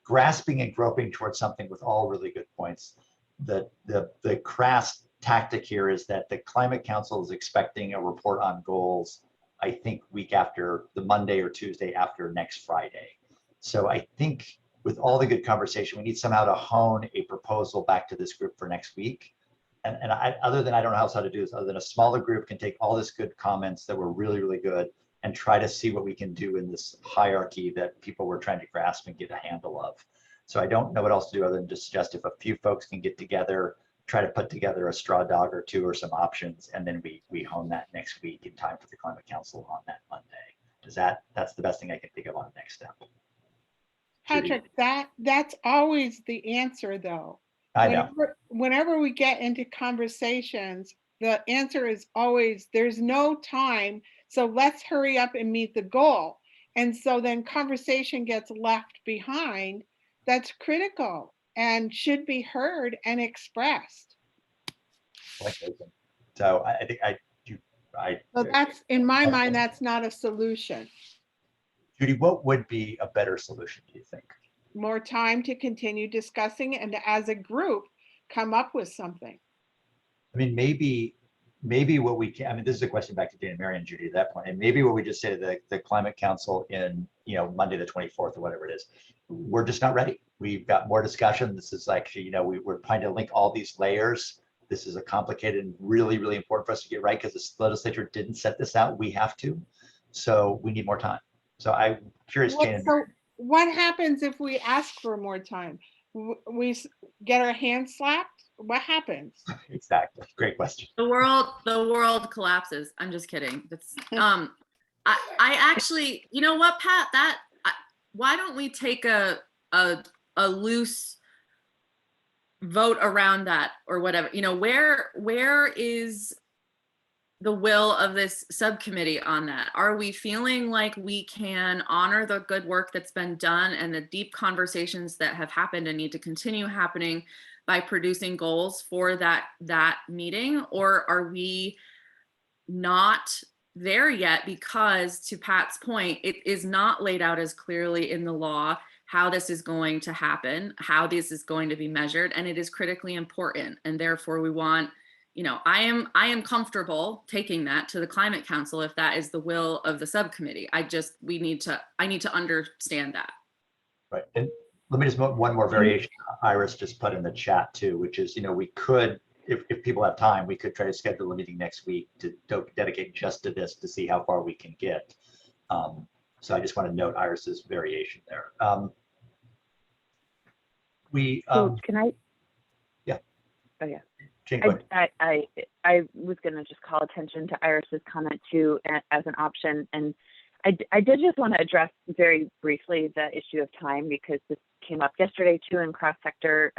grasping and groping towards something with all really good points. The crass tactic here is that the Climate Council is expecting a report on goals, I think week after the Monday or Tuesday after next Friday. So I think with all the good conversation, we need somehow to hone a proposal back to this group for next week. And I don't know how else to do this, other than a smaller group can take all this good comments that were really, really good and try to see what we can do in this hierarchy that people were trying to grasp and get a handle of. So I don't know what else to do other than just suggest if a few folks can get together, try to put together a straw dog or two or some options, and then we hone that next week in time for the Climate Council on that Monday. That's the best thing I can think of on the next step. Patrick, that's always the answer, though. I know. Whenever we get into conversations, the answer is always, there's no time, so let's hurry up and meet the goal. And so then conversation gets left behind. That's critical and should be heard and expressed. So I think So that's, in my mind, that's not a solution. Judy, what would be a better solution, do you think? More time to continue discussing and as a group come up with something. I mean, maybe what we can, this is a question back to Dan, Mary, and Judy at that point, and maybe what we just say to the Climate Council in, Monday the 24th or whatever it is, we're just not ready. We've got more discussion. This is actually, we're trying to link all these layers. This is a complicated and really, really important for us to get right because the legislature didn't set this out. We have to, so we need more time. So I'm curious, Jane. So what happens if we ask for more time? We get our hands slapped? What happens? Exactly. Great question. The world collapses. I'm just kidding. That's I actually, you know what, Pat, why don't we take a loose vote around that or whatever, where is the will of this subcommittee on that? Are we feeling like we can honor the good work that's been done and the deep conversations that have happened and need to continue happening by producing goals for that meeting? Or are we not there yet because, to Pat's point, it is not laid out as clearly in the law how this is going to happen, how this is going to be measured, and it is critically important. And therefore we want, I am comfortable taking that to the Climate Council if that is the will of the subcommittee. I need to understand that. Right. And let me just one more variation Iris just put in the chat too, which is, we could, if people have time, we could try to schedule a meeting next week to dedicate just to this to see how far we can get. So I just want to note Iris's variation there. Can I? Yeah. Oh yeah. Jane, go ahead. I was going to just call attention to Iris's comment too as an option, and I did just want to address very briefly the issue of time, because this came up yesterday too in cross sector,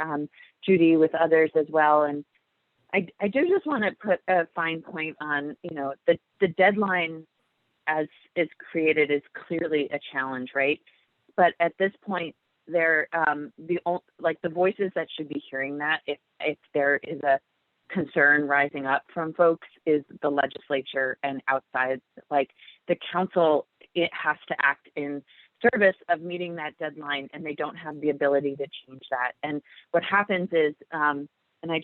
Judy with others as well, and I do just want to put a fine point on, the deadline as is created is clearly a challenge, right? But at this point, the voices that should be hearing that, if there is a concern rising up from folks, is the legislature and outside, like the council, it has to act in service of meeting that deadline, and they don't have the ability to change that. And what happens is, and I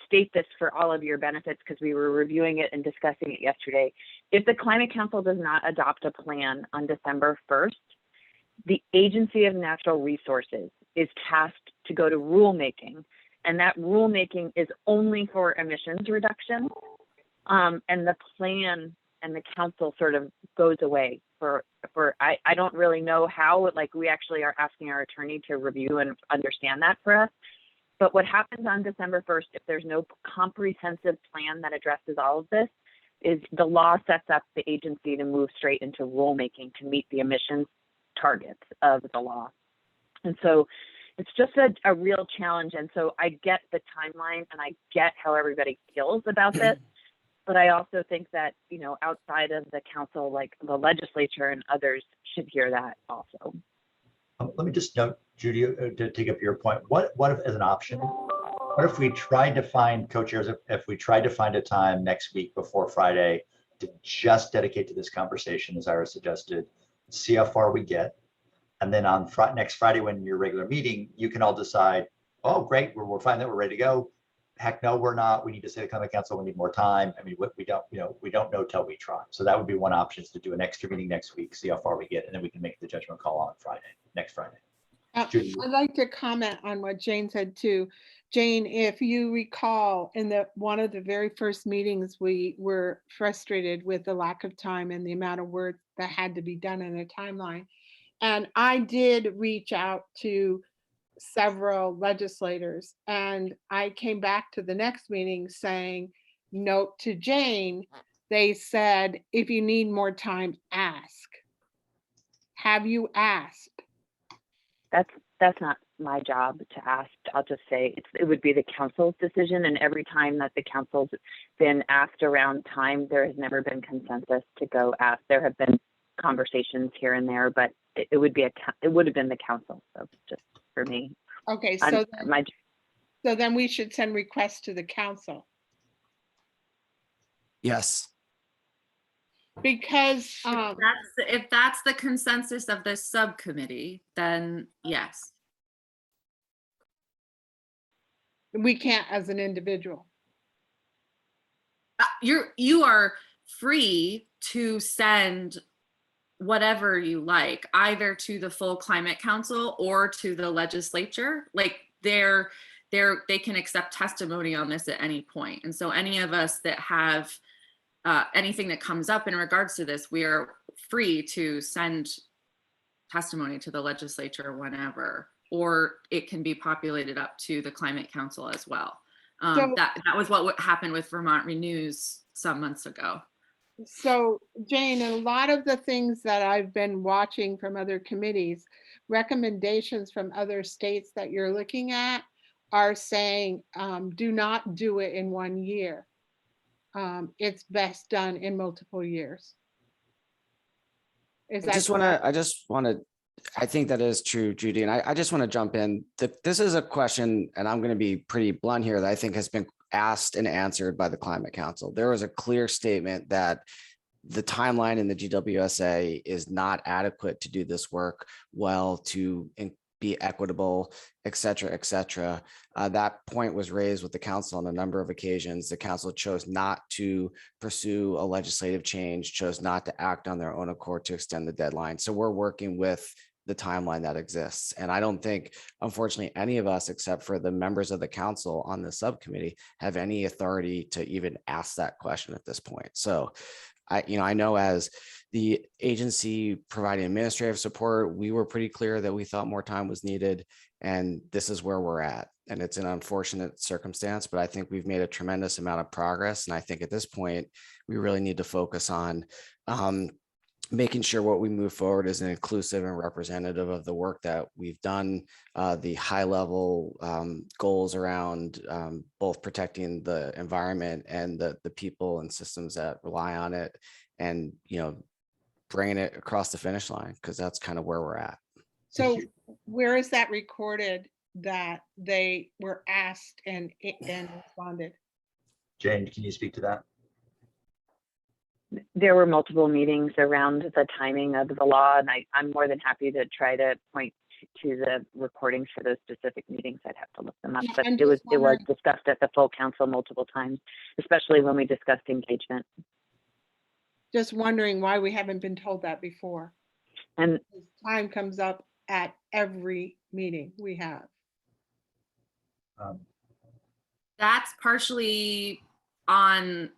state this for all of your benefits because we were reviewing it and discussing it yesterday. If the Climate Council does not adopt a plan on December 1st, the Agency of Natural Resources is tasked to go to rulemaking, and that rulemaking is only for emissions reduction. And the plan and the council sort of goes away I don't really know how, we actually are asking our attorney to review and understand that for us. But what happens on December 1st, if there's no comprehensive plan that addresses all of this, is the law sets up the agency to move straight into rulemaking to meet the emissions targets of the law. And so it's just a real challenge. And so I get the timeline and I get how everybody feels about this. But I also think that, outside of the council, like the legislature and others should hear that also. Let me just note, Judy, to take up your point, what if as an option, what if we tried to find co-chairs, if we tried to find a time next week before Friday to just dedicate to this conversation, as Ira suggested, see how far we get. And then on next Friday, when your regular meeting, you can all decide, oh, great, we're fine, that we're ready to go. Heck no, we're not. We need to say to Climate Council, we need more time. I mean, we don't know till we try. So that would be one option, is to do an extra meeting next week, see how far we get, and then we can make the judgment call on next Friday. I'd like to comment on what Jane said too. Jane, if you recall, in one of the very first meetings, we were frustrated with the lack of time and the amount of work that had to be done in a timeline. And I did reach out to several legislators, and I came back to the next meeting saying, note to Jane, they said, if you need more time, ask. Have you asked? That's not my job to ask. I'll just say it would be the council's decision, and every time that the council's been asked around time, there has never been consensus to go ask. There have been conversations here and there, but it would have been the council. So just for me. Okay, so then we should send requests to the council. Yes. Because if that's the consensus of this subcommittee, then yes. We can't as an individual. You are free to send whatever you like, either to the full Climate Council or to the legislature. Like they can accept testimony on this at any point. And so any of us that have anything that comes up in regards to this, we are free to send testimony to the legislature whenever, or it can be populated up to the Climate Council as well. That was what happened with Vermont Renews some months ago. So Jane, a lot of the things that I've been watching from other committees, recommendations from other states that you're looking at are saying, do not do it in 1 year. it's best done in multiple years. Is I that just want to, I think that is true, Judy. And I just want to jump in that this is a question, and I'm going to be pretty blunt here, that I think has been asked and answered by the Climate Council. There was a clear statement that the timeline in the GWSA is not adequate to do this work well, to be equitable, et cetera, et cetera. That point was raised with the council on a number of occasions. The council chose not to pursue a legislative change, chose not to act on their own accord to extend the deadline. So we're working with the timeline that exists. And I don't think, unfortunately, any of us, except for the members of the council on the subcommittee, have any authority to even ask that question at this point. So I know as the agency providing administrative support, we were pretty clear that we thought more time was needed, and this is where we're at. And it's an unfortunate circumstance, but I think we've made a tremendous amount of progress. And I think at this point, we really need to focus on making sure what we move forward is an inclusive and representative of the work that we've done, the high level goals around both protecting the environment and the people and systems that rely on it, and bringing it across the finish line, because that's kind of where we're at. So where is that recorded that they were asked and responded? Jane, can you speak to that? There were multiple meetings around the timing of the law, and I'm more than happy to try to point to the recordings for those specific meetings. I'd have to look them up, but it was discussed at the full council multiple times, especially when we discussed engagement. Just wondering why we haven't been told that before. And time comes up at every meeting we have. That's partially on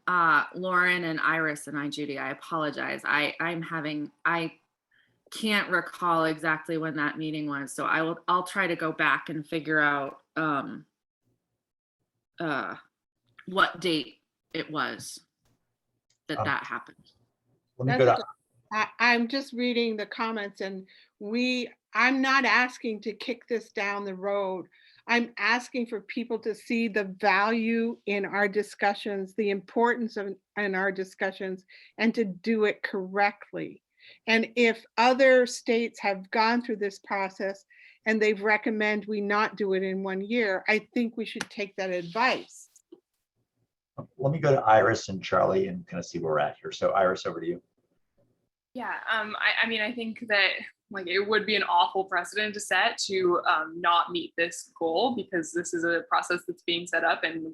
Lauren and Iris and I, Judy. I apologize. I can't recall exactly when that meeting was, so I'll try to go back and figure out what date it was that happened. Let me go to. I'm just reading the comments, and I'm not asking to kick this down the road. I'm asking for people to see the value in our discussions, the importance in our discussions, and to do it correctly. And if other states have gone through this process and they've recommended we not do it in 1 year, I think we should take that advice. Let me go to Iris and Charlie and kind of see where we're at here. So Iris, over to you. Yeah, I mean, I think that it would be an awful precedent to set to not meet this goal, because this is a process that's being set up, and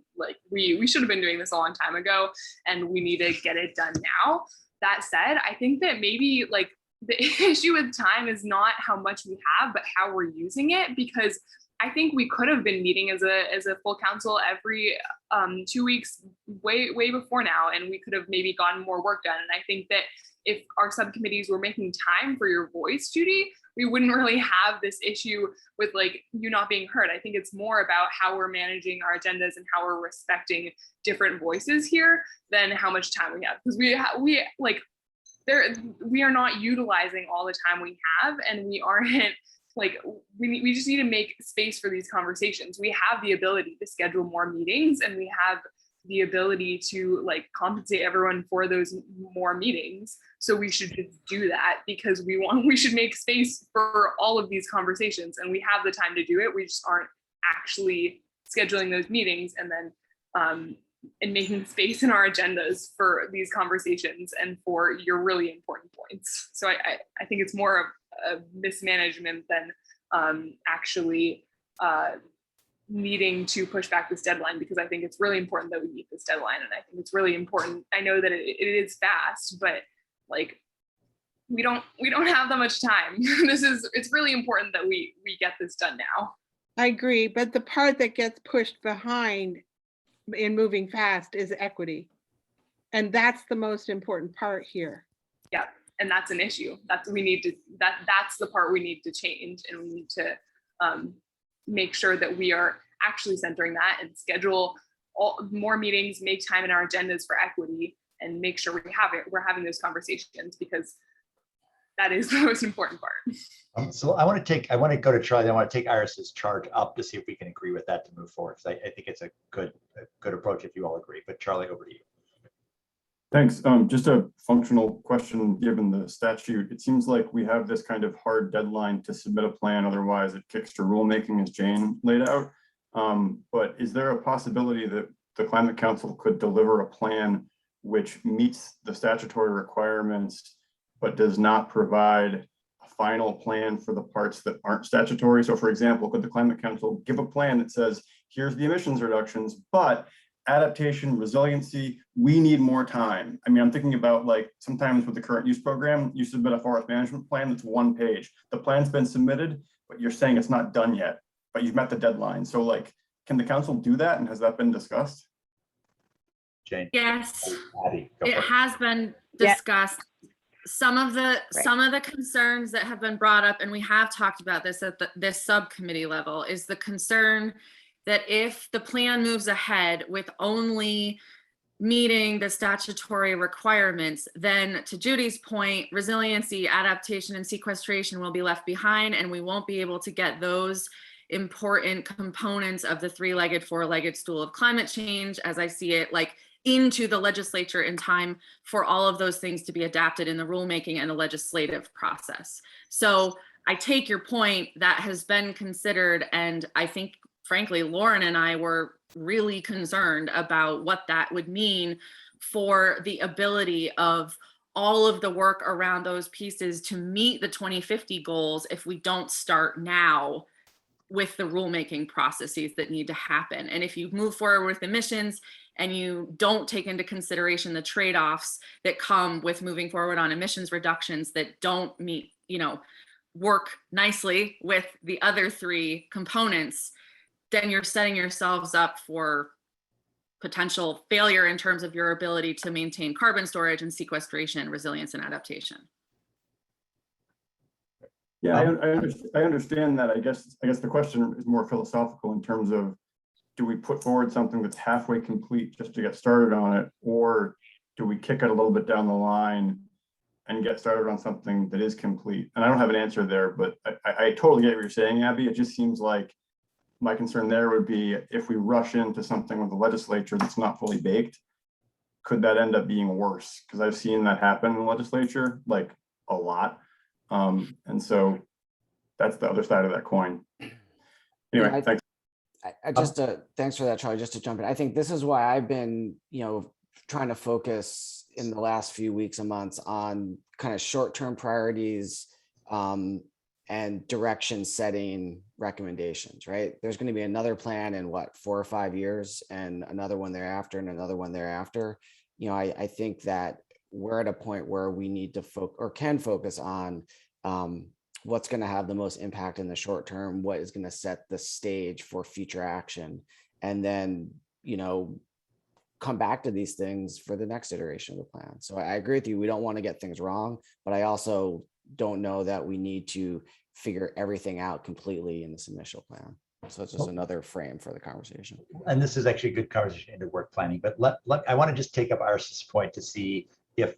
we should have been doing this a long time ago, and we need to get it done now. That said, I think that maybe the issue with time is not how much we have, but how we're using it, because I think we could have been meeting as a full council every 2 weeks way before now, and we could have maybe gotten more work done. And I think that if our subcommittees were making time for your voice, Judy, we wouldn't really have this issue with you not being heard. I think it's more about how we're managing our agendas and how we're respecting different voices here than how much time we have, because we are not utilizing all the time we have, and we aren't we just need to make space for these conversations. We have the ability to schedule more meetings, and we have the ability to compensate everyone for those more meetings. So we should just do that, because we should make space for all of these conversations, and we have the time to do it. We just aren't actually scheduling those meetings and then and making space in our agendas for these conversations and for your really important points. So I think it's more of a mismanagement than actually needing to push back this deadline, because I think it's really important that we meet this deadline. And I think it's really important. I know that it is fast, but we don't have that much time. It's really important that we get this done now. I agree, but the part that gets pushed behind in moving fast is equity. And that's the most important part here. Yeah, and that's an issue. That's the part we need to change, and we need to make sure that we are actually centering that and schedule more meetings, make time in our agendas for equity, and make sure we're having those conversations, because that is the most important part. So I want to go to Charlie. I want to take Iris's charge up to see if we can agree with that to move forward, because I think it's a good approach if you all agree. But Charlie, over to you. Thanks. Just a functional question, given the statute, it seems like we have this kind of hard deadline to submit a plan, otherwise it kicks to rulemaking as Jane laid out. But is there a possibility that the Climate Council could deliver a plan which meets the statutory requirements, but does not provide a final plan for the parts that aren't statutory? So for example, could the Climate Council give a plan that says, here's the emissions reductions, but adaptation, resiliency, we need more time. I mean, I'm thinking about like sometimes with the current use program, you submit a forest management plan that's 1 page. The plan's been submitted, but you're saying it's not done yet, but you've met the deadline. So like, can the council do that? And has that been discussed? Jane? Yes, Abby, go it for it. has been Yeah. discussed. Some of the concerns that have been brought up, and we have talked about this at this subcommittee level, is the concern that if the plan moves ahead with only meeting the statutory requirements, then to Judy's point, resiliency, adaptation, and sequestration will be left behind, and we won't be able to get those important components of the three-legged, four-legged stool of climate change, as I see it, like into the legislature in time for all of those things to be adapted in the rulemaking and the legislative process. So I take your point, that has been considered, and I think frankly, Lauren and I were really concerned about what that would mean for the ability of all of the work around those pieces to meet the 2050 goals if we don't start now with the rulemaking processes that need to happen. And if you move forward with emissions and you don't take into consideration the trade-offs that come with moving forward on emissions reductions that don't meet, work nicely with the other three components, then you're setting yourselves up for potential failure in terms of your ability to maintain carbon storage and sequestration, resilience, and adaptation. Yeah, I understand that. I guess the question is more philosophical in terms of, do we put forward something that's halfway complete just to get started on it, or do we kick it a little bit down the line and get started on something that is complete? And I don't have an answer there, but I totally get what you're saying, Abby. It just seems like my concern there would be if we rush into something with the legislature that's not fully baked, could that end up being worse? Because I've seen that happen in the legislature, like a lot. And so that's the other side of that coin. Anyway, Yeah, thanks. Thanks for that, Charlie. Just to jump in, I think this is why I've been, trying to focus in the last few weeks and months on kind of short-term priorities and direction setting recommendations, right? There's going to be another plan in 4 or 5 years, and another one thereafter, and another one thereafter. I think that we're at a point where we need to focus on what's going to have the most impact in the short term, what is going to set the stage for future action, and then, come back to these things for the next iteration of the plan. So I agree with you. We don't want to get things wrong, but I also don't know that we need to figure everything out completely in this initial plan. So it's just another frame for the conversation. And this is actually a good conversation into work planning, but I want to just take up Iris's point to see if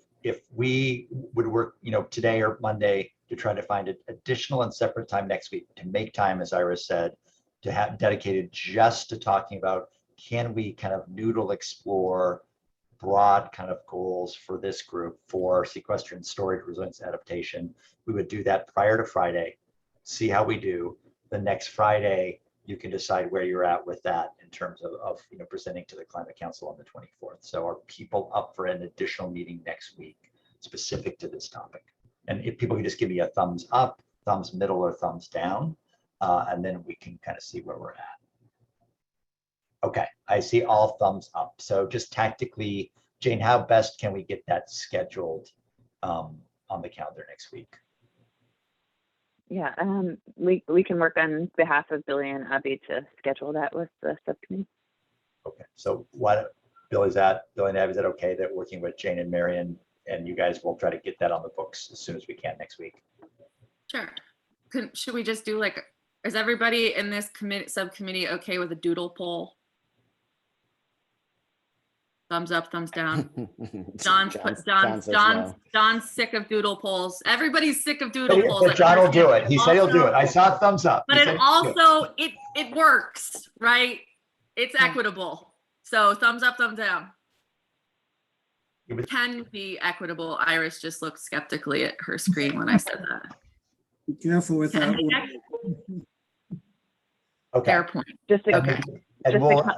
we would work, today or Monday to try to find an additional and separate time next week to make time, as Iris said, to have dedicated just to talking about, can we kind of explore broad kind of goals for this group for sequestration, storage, resilience, adaptation. We would do that prior to Friday, see how we do. The next Friday, you can decide where you're at with that in terms of presenting to the Climate Council on the 24th. So are people up for an additional meeting next week specific to this topic? And if people can just give me a thumbs up, thumbs middle, or thumbs down, and then we can kind of see where we're at. Okay, I see all thumbs up. So just tactically, Jane, how best can we get that scheduled on the calendar next week? Yeah, we can work on behalf of Billy and Abby to schedule that with the subcommittee. Okay, so Billy and Abby, is that okay that working with Jane and Marion and you guys will try to get that on the books as soon as we can next week? Sure. Should we just do is everybody in this subcommittee okay with a doodle poll? Thumbs up, thumbs down. John's sick of doodle polls. Everybody's sick of doodle polls. But John will do it. He said he'll do it. I saw a thumbs up. But it works, right? It's equitable. So thumbs up, thumbs down. can be equitable. Iris just looked skeptically at her screen when I said that. Be careful with that. Okay. Fair point. Just to, Okay. And just we'll,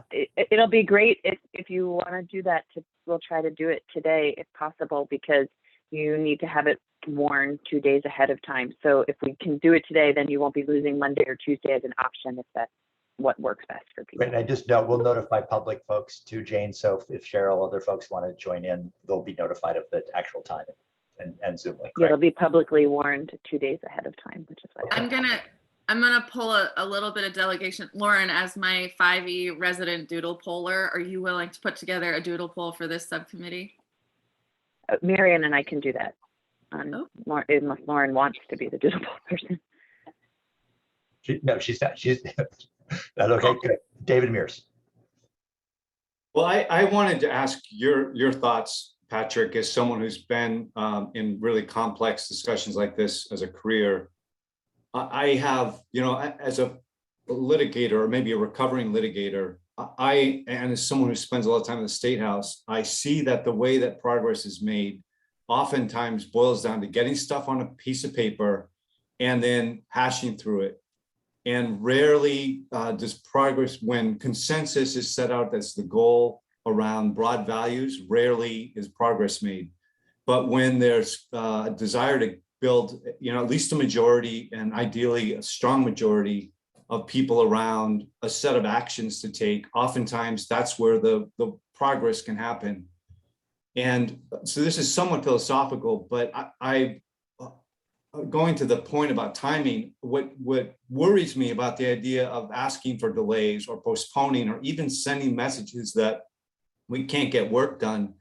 it'll be great if you want to do that. We'll try to do it today if possible, because you need to have it warned 2 days ahead of time. So if we can do it today, then you won't be losing Monday or Tuesday as an option if that's what works best for people. and I just know we'll notify public folks too, Jane. So if Cheryl, other folks want to join in, they'll be notified of the actual time and Zoom link. Yeah, it'll be publicly warned 2 days ahead of time, which is what I'm gonna pull a little bit of delegation. Lauren, as my 5E resident doodle poller, are you willing to put together a doodle poll for this subcommittee? Marion and I can do that. Unless Lauren wants to be the doodle poll person. No, she's not. She's that's okay. Good. David Mears. Well, I wanted to ask your thoughts, Patrick, as someone who's been in really complex discussions like this as a career. I have, as a litigator or maybe a recovering litigator, and as someone who spends a lot of time in the State House, I see that the way that progress is made oftentimes boils down to getting stuff on a piece of paper and then hashing through it. And rarely does progress, when consensus is set out as the goal around broad values, rarely is progress made. But when there's a desire to build, at least a majority, and ideally a strong majority of people around a set of actions to take, oftentimes that's where the progress can happen. And so this is somewhat philosophical, but I going to the point about timing, what worries me about the idea of asking for delays or postponing or even sending messages that we can't get work done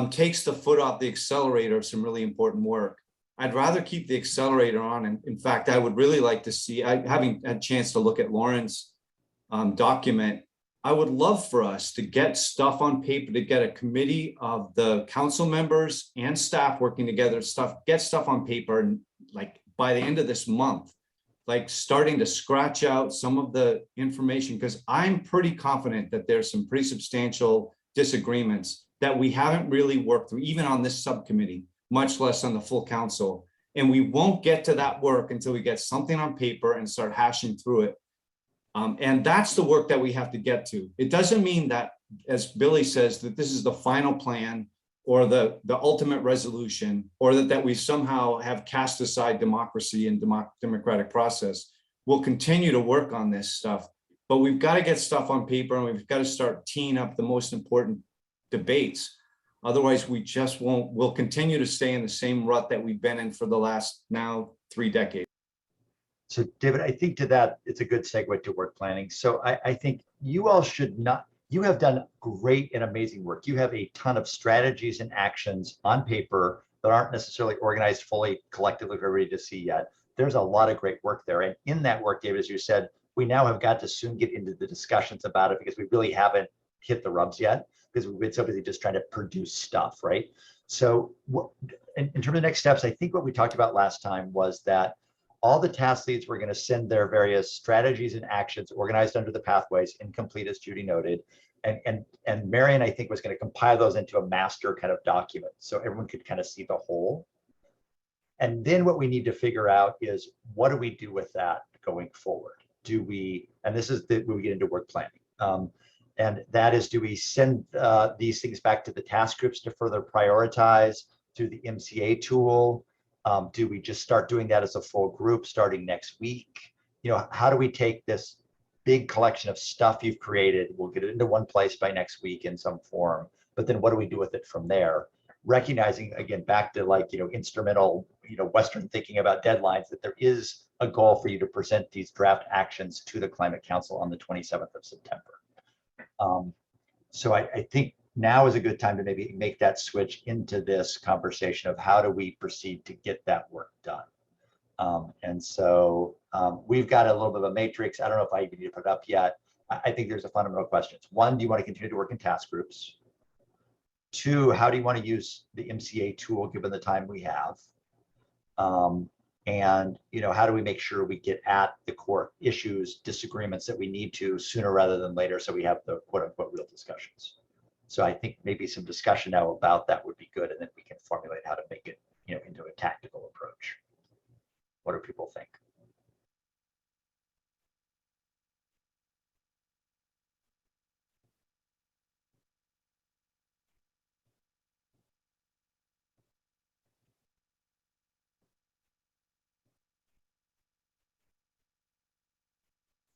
takes the foot off the accelerator of some really important work. I'd rather keep the accelerator on. And in fact, I would really like to see, having a chance to look at Lauren's document, I would love for us to get stuff on paper, to get a committee of the council members and staff working together, get stuff on paper, and like by the end of this month, like starting to scratch out some of the information, because I'm pretty confident that there's some pretty substantial disagreements that we haven't really worked through, even on this subcommittee, much less on the full council. And we won't get to that work until we get something on paper and start hashing through it. And that's the work that we have to get to. It doesn't mean that, as Billy says, that this is the final plan or the ultimate resolution, or that we somehow have cast aside democracy and democratic process. We'll continue to work on this stuff, but we've got to get stuff on paper, and we've got to start teeing up the most important debates. Otherwise, we just won't, we'll continue to stay in the same rut that we've been in for the last now 3 decades. So David, I think to that, it's a good segue to work planning. So I think you all should not, you have done great and amazing work. You have a ton of strategies and actions on paper that aren't necessarily organized fully collectively for everybody to see yet. There's a lot of great work there. And in that work, David, as you said, we now have got to soon get into the discussions about it, because we really haven't hit the rubs yet, because we've been so busy just trying to produce stuff, right? So in terms of next steps, I think what we talked about last time was that all the task leads were going to send their various strategies and actions organized under the pathways, incomplete, as Judy noted. And Marion, I think, was going to compile those into a master kind of document, so everyone could kind of see the whole. And then what we need to figure out is, what do we do with that going forward? Do we, and this is where we get into work planning. And that is, do we send these things back to the task groups to further prioritize through the MCA tool? Do we just start doing that as a full group starting next week? How do we take this big collection of stuff you've created? We'll get it into one place by next week in some form, but then what do we do with it from there? Recognizing, again, back to instrumental, Western thinking about deadlines, that there is a goal for you to present these draft actions to the Climate Council on the 27th of September. So I think now is a good time to maybe make that switch into this conversation of how do we proceed to get that work done. And so we've got a little bit of a matrix. I don't know if I even need to put it up yet. I think there's a fundamental questions. 1, do you want to continue to work in task groups? 2, how do you want to use the MCA tool given the time we have? And how do we make sure we get at the core issues, disagreements that we need to sooner rather than later, so we have the quote unquote real discussions? So I think maybe some discussion now about that would be good, and then we can formulate how to make it, into a tactical approach. What do people think?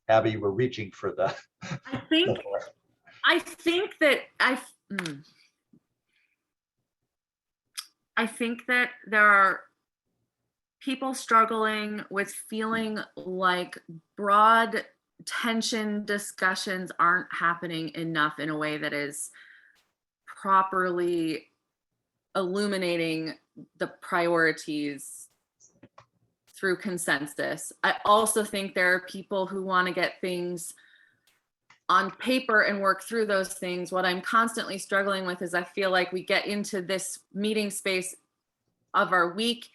Abby, we're reaching for the. I think that I think that there are people struggling with feeling like broad tension discussions aren't happening enough in a way that is properly illuminating the priorities through consensus. I also think there are people who want to get things on paper and work through those things. What I'm constantly struggling with is I feel like we get into this meeting space of our week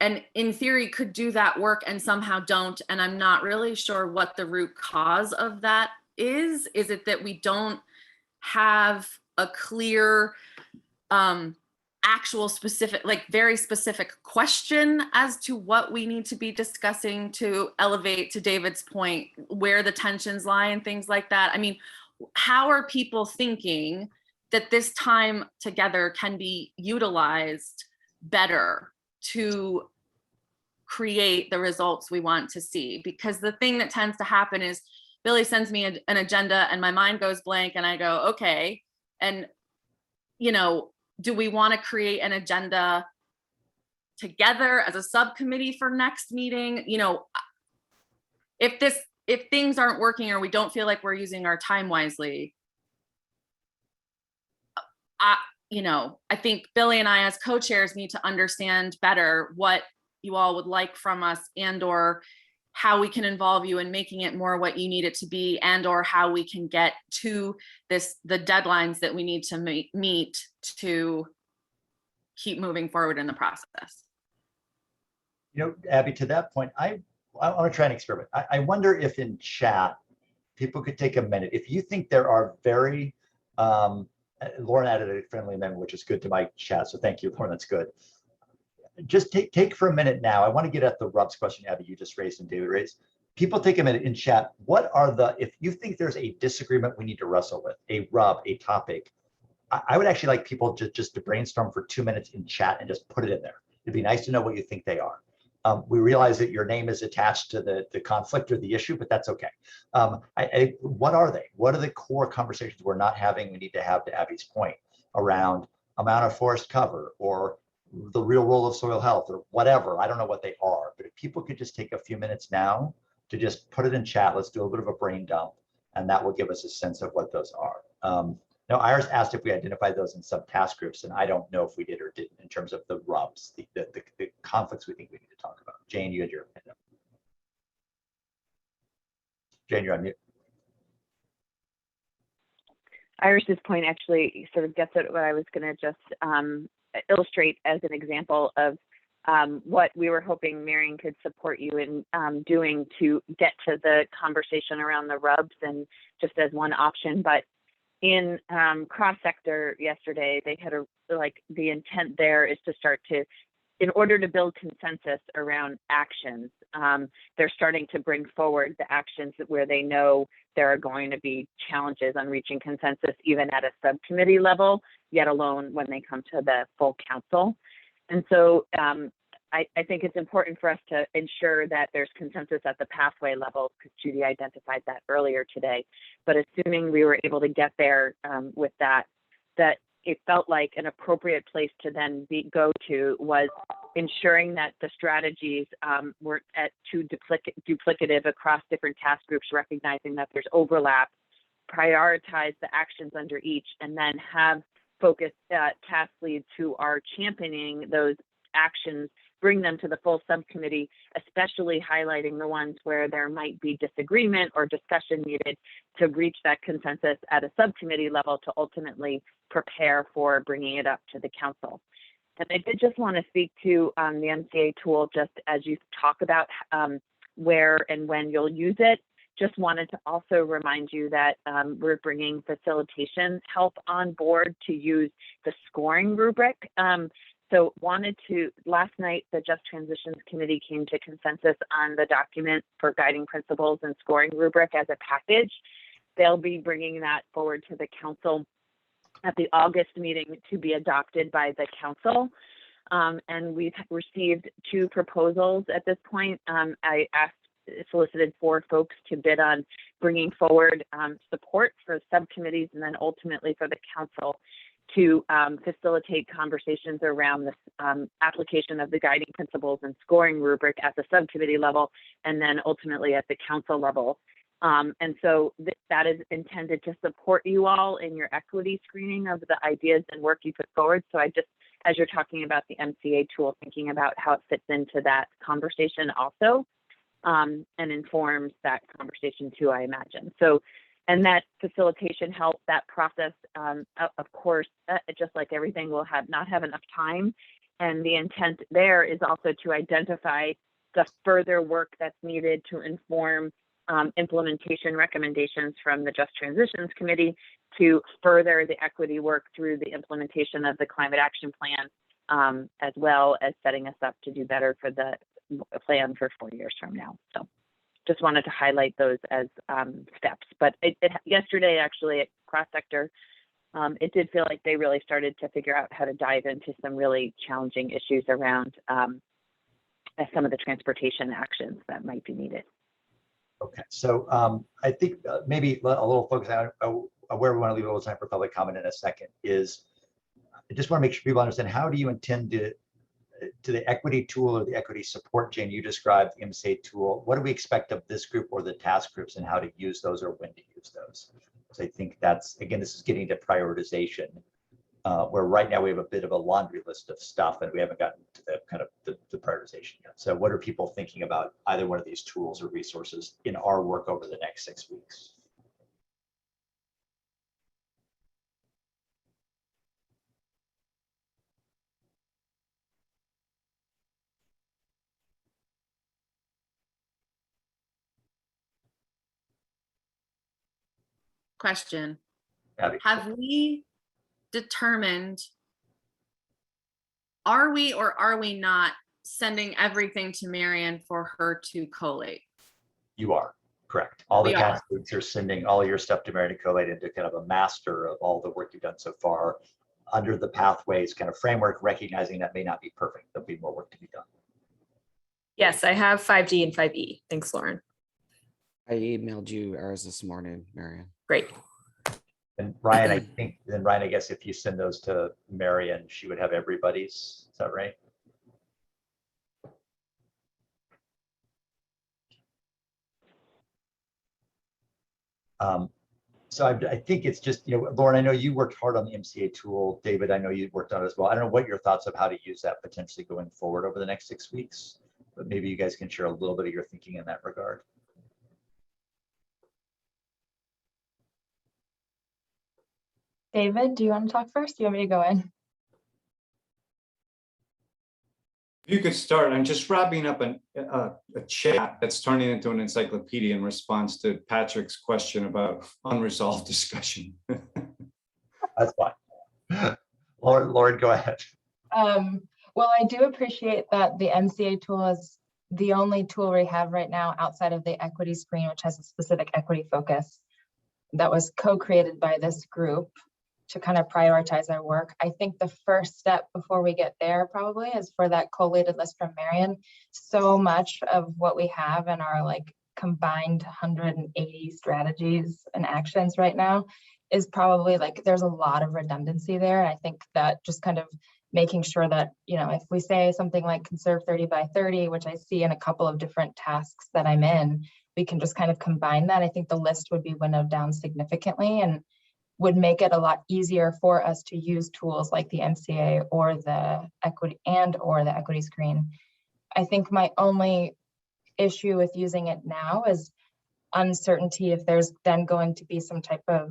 and in theory could do that work and somehow don't. And I'm not really sure what the root cause of that is. Is it that we don't have a clear, actual specific, like very specific question as to what we need to be discussing to elevate, to David's point, where the tensions lie and things like that? I mean, how are people thinking that this time together can be utilized better to create the results we want to see? Because the thing that tends to happen is Billy sends me an agenda and my mind goes blank and I go, okay. And, do we want to create an agenda together as a subcommittee for next meeting? If things aren't working or we don't feel like we're using our time wisely, I think Billy and I as co-chairs need to understand better what you all would like from us and or how we can involve you in making it more what you need it to be, and or how we can get to the deadlines that we need to meet to keep moving forward in the process. Abby, to that point, I want to try an experiment. I wonder if in chat, people could take a minute. If you think there are very, Lauren added a friendly amendment, which is good to my chat. So thank you, Lauren, that's good. Just take for a minute now. I want to get at the rubs question, Abby, you just raised and David raised. People take a minute in chat. What are if you think there's a disagreement we need to wrestle with, a rub, a topic, I would actually like people just to brainstorm for 2 minutes in chat and just put it in there. It'd be nice to know what you think they are. We realize that your name is attached to the conflict or the issue, but that's okay. What are they? What are the core conversations we're not having, we need to have, to Abby's point, around amount of forest cover or the real role of soil health or whatever? I don't know what they are, but if people could just take a few minutes now to just put it in chat, let's do a bit of a brain dump, and that will give us a sense of what those are. Now, Iris asked if we identified those in sub-task groups, and I don't know if we did or didn't in terms of the rubs, the conflicts we think we need to talk about. Jane, you had your hand up. Jane, you're on mute. Iris's point actually sort of gets at what I was going to just illustrate as an example of what we were hoping Marion could support you in doing to get to the conversation around the rubs, and just as one option. But in cross sector yesterday, they had the intent there is to start to, in order to build consensus around actions, they're starting to bring forward the actions where they know there are going to be challenges on reaching consensus, even at a subcommittee level, yet alone when they come to the full council. And so I think it's important for us to ensure that there's consensus at the pathway level, because Judy identified that earlier today. But assuming we were able to get there with that it felt like an appropriate place to then go to was ensuring that the strategies weren't too duplicative across different task groups, recognizing that there's overlap, prioritize the actions under each, and then have focused task leads who are championing those actions, bring them to the full subcommittee, especially highlighting the ones where there might be disagreement or discussion needed to reach that consensus at a subcommittee level to ultimately prepare for bringing it up to the council. And I did just want to speak to the MCA tool, just as you talk about where and when you'll use it. just wanted to also remind you that we're bringing facilitation help on board to use the scoring rubric. So last night, the Just Transitions Committee came to consensus on the document for guiding principles and scoring rubric as a package. They'll be bringing that forward to the council at the August meeting to be adopted by the council. And we've received 2 proposals at this point. I solicited 4 folks to bid on bringing forward support for subcommittees and then ultimately for the council to facilitate conversations around this application of the guiding principles and scoring rubric at the subcommittee level, and then ultimately at the council level. And so that is intended to support you all in your equity screening of the ideas and work you put forward. So I just, as you're talking about the MCA tool, thinking about how it fits into that conversation also, and informs that conversation too, I imagine. So, and that facilitation help, that process, of course, just like everything, will not have enough time. And the intent there is also to identify the further work that's needed to inform implementation recommendations from the Just Transitions Committee to further the equity work through the implementation of the Climate Action Plan, as well as setting us up to do better for the plan for 4 years from now. So just wanted to highlight those as steps. But yesterday, actually, at Cross Sector, it did feel like they really started to figure out how to dive into some really challenging issues around some of the transportation actions that might be needed. Okay, so I think maybe a little focus on where we want to leave a little time for public comment in a second is, I just want to make sure people understand, how do you intend to the equity tool or the equity support, Jane, you described the MCA tool. What do we expect of this group or the task groups, and how to use those or when to use those? So I think that's, again, this is getting to prioritization, where right now we have a bit of a laundry list of stuff and we haven't gotten to the kind of the prioritization yet. So what are people thinking about either one of these tools or resources in our work over the next 6 weeks? Question. Abby. Have we determined, are we or are we not sending everything to Marion for her to collate? You are, correct. All the We task groups are sending all your stuff to Marion to collate into kind of a master of all the work you've done so far under the pathways kind of framework, recognizing that may not be perfect. There'll be more work to be done. Yes, I have 5G and 5E. Thanks, Lauren. I emailed you ours this morning, Marion. Great. And Ryan, I guess if you send those to Marion, she would have everybody's. Is that right? So I think it's just, Lauren, I know you worked hard on the MCA tool. David, I know you worked on it as well. I don't know what your thoughts of how to use that potentially going forward over the next 6 weeks, but maybe you guys can share a little bit of your thinking in that regard. David, do you want to talk first? Do you want me to go in? You could start. I'm just wrapping up a chat that's turning into an encyclopedia in response to Patrick's question about unresolved discussion. That's fine. Lauren, go ahead. Well, I do appreciate that the MCA tool is the only tool we have right now outside of the equity screen, which has a specific equity focus that was co-created by this group to kind of prioritize our work. I think the first step before we get there probably is for that collated list from Marion. So much of what we have in our combined 180 strategies and actions right now is probably there's a lot of redundancy there. I think that just kind of making sure that, if we say something like conserve 30 by 30, which I see in a couple of different tasks that I'm in, we can just kind of combine that. I think the list would be winnowed down significantly and would make it a lot easier for us to use tools like the MCA or the equity screen. I think my only issue with using it now is uncertainty if there's then going to be some type of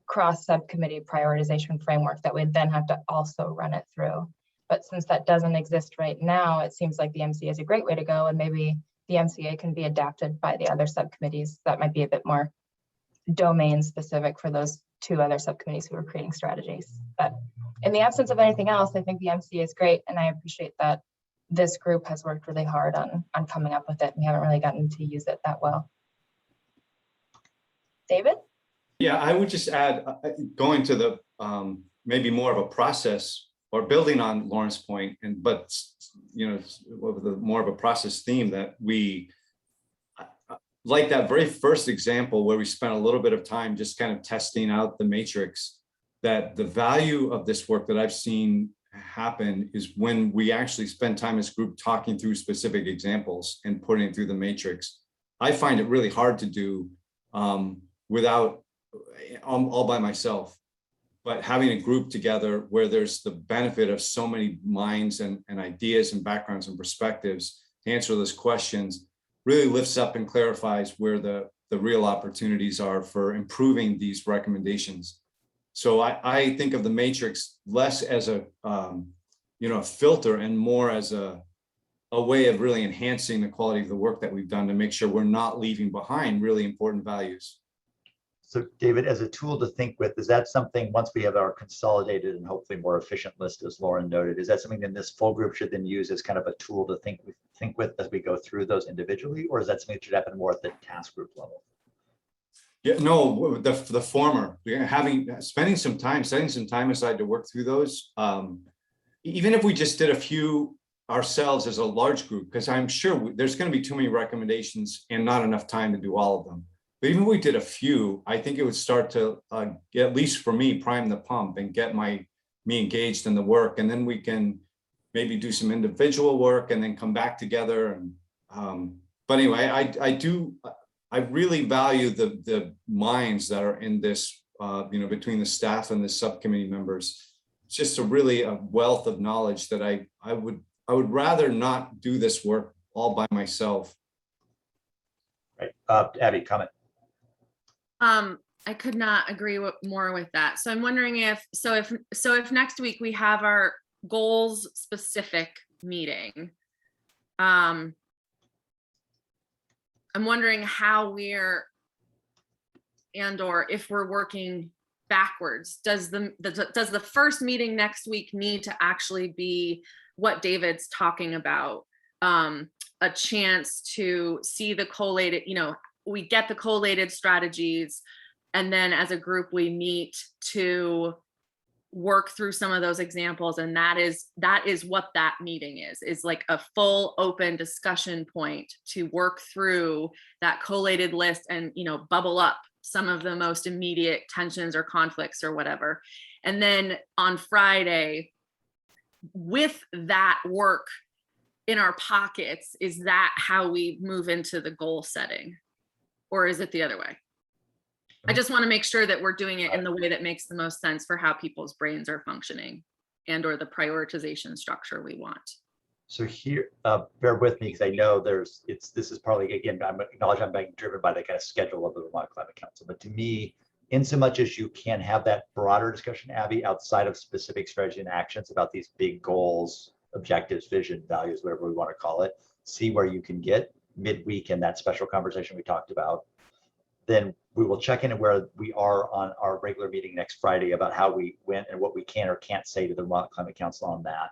cross subcommittee prioritization framework that we'd then have to also run it through. But since that doesn't exist right now, it seems like the MCA is a great way to go, and maybe the MCA can be adapted by the other subcommittees. That might be a bit more domain specific for those 2 other subcommittees who are creating strategies. But in the absence of anything else, I think the MCA is great. And I appreciate that this group has worked really hard on coming up with it. We haven't really gotten to use it that well. David? Yeah, I would just add, going to the maybe more of a process, or building on Lauren's point, but with the more of a process theme, that we like that very first example where we spent a little bit of time just kind of testing out the matrix, that the value of this work that I've seen happen is when we actually spend time as a group talking through specific examples and putting it through the matrix. I find it really hard to do without all by myself, but having a group together where there's the benefit of so many minds and ideas and backgrounds and perspectives to answer those questions really lifts up and clarifies where the real opportunities are for improving these recommendations. So I think of the matrix less as a filter and more as a way of really enhancing the quality of the work that we've done to make sure we're not leaving behind really important values. So David, as a tool to think with, is that something, once we have our consolidated and hopefully more efficient list, as Lauren noted, is that something that this full group should then use as kind of a tool to think with as we go through those individually, or is that something that should happen more at the task group level? Yeah, no, the former. Spending some time, setting some time aside to work through those. Even if we just did a few ourselves as a large group, because I'm sure there's going to be too many recommendations and not enough time to do all of them. But even if we did a few, I think it would start to, at least for me, prime the pump and get me engaged in the work. And then we can maybe do some individual work and then come back together. And but anyway, I really value the minds that are in this, between the staff and the subcommittee members. It's just a wealth of knowledge that I would rather not do this work all by myself. Right, Abby, comment. I could not agree more with that. So I'm wondering if next week we have our goals specific meeting, I'm wondering how or if we're working backwards. Does the first meeting next week need to actually be what David's talking about? A chance to see the collated, we get the collated strategies, and then as a group we meet to work through some of those examples, and that is what that meeting is like a full open discussion point to work through that collated list and bubble up some of the most immediate tensions or conflicts or whatever. And then on Friday, with that work in our pockets, is that how we move into the goal setting? Or is it the other way? I just want to make sure that we're doing it in the way that makes the most sense for how people's brains are functioning and or the prioritization structure we want. So here, bear with me, because I know this is probably, again, I'm acknowledging I'm being driven by the kind of schedule of the Vermont Climate Council, but to me, in so much as you can have that broader discussion, Abby, outside of specific strategy and actions about these big goals, objectives, vision, values, whatever we want to call it, see where you can get midweek in that special conversation we talked about. Then we will check in where we are on our regular meeting next Friday about how we went and what we can or can't say to the Vermont Climate Council on that.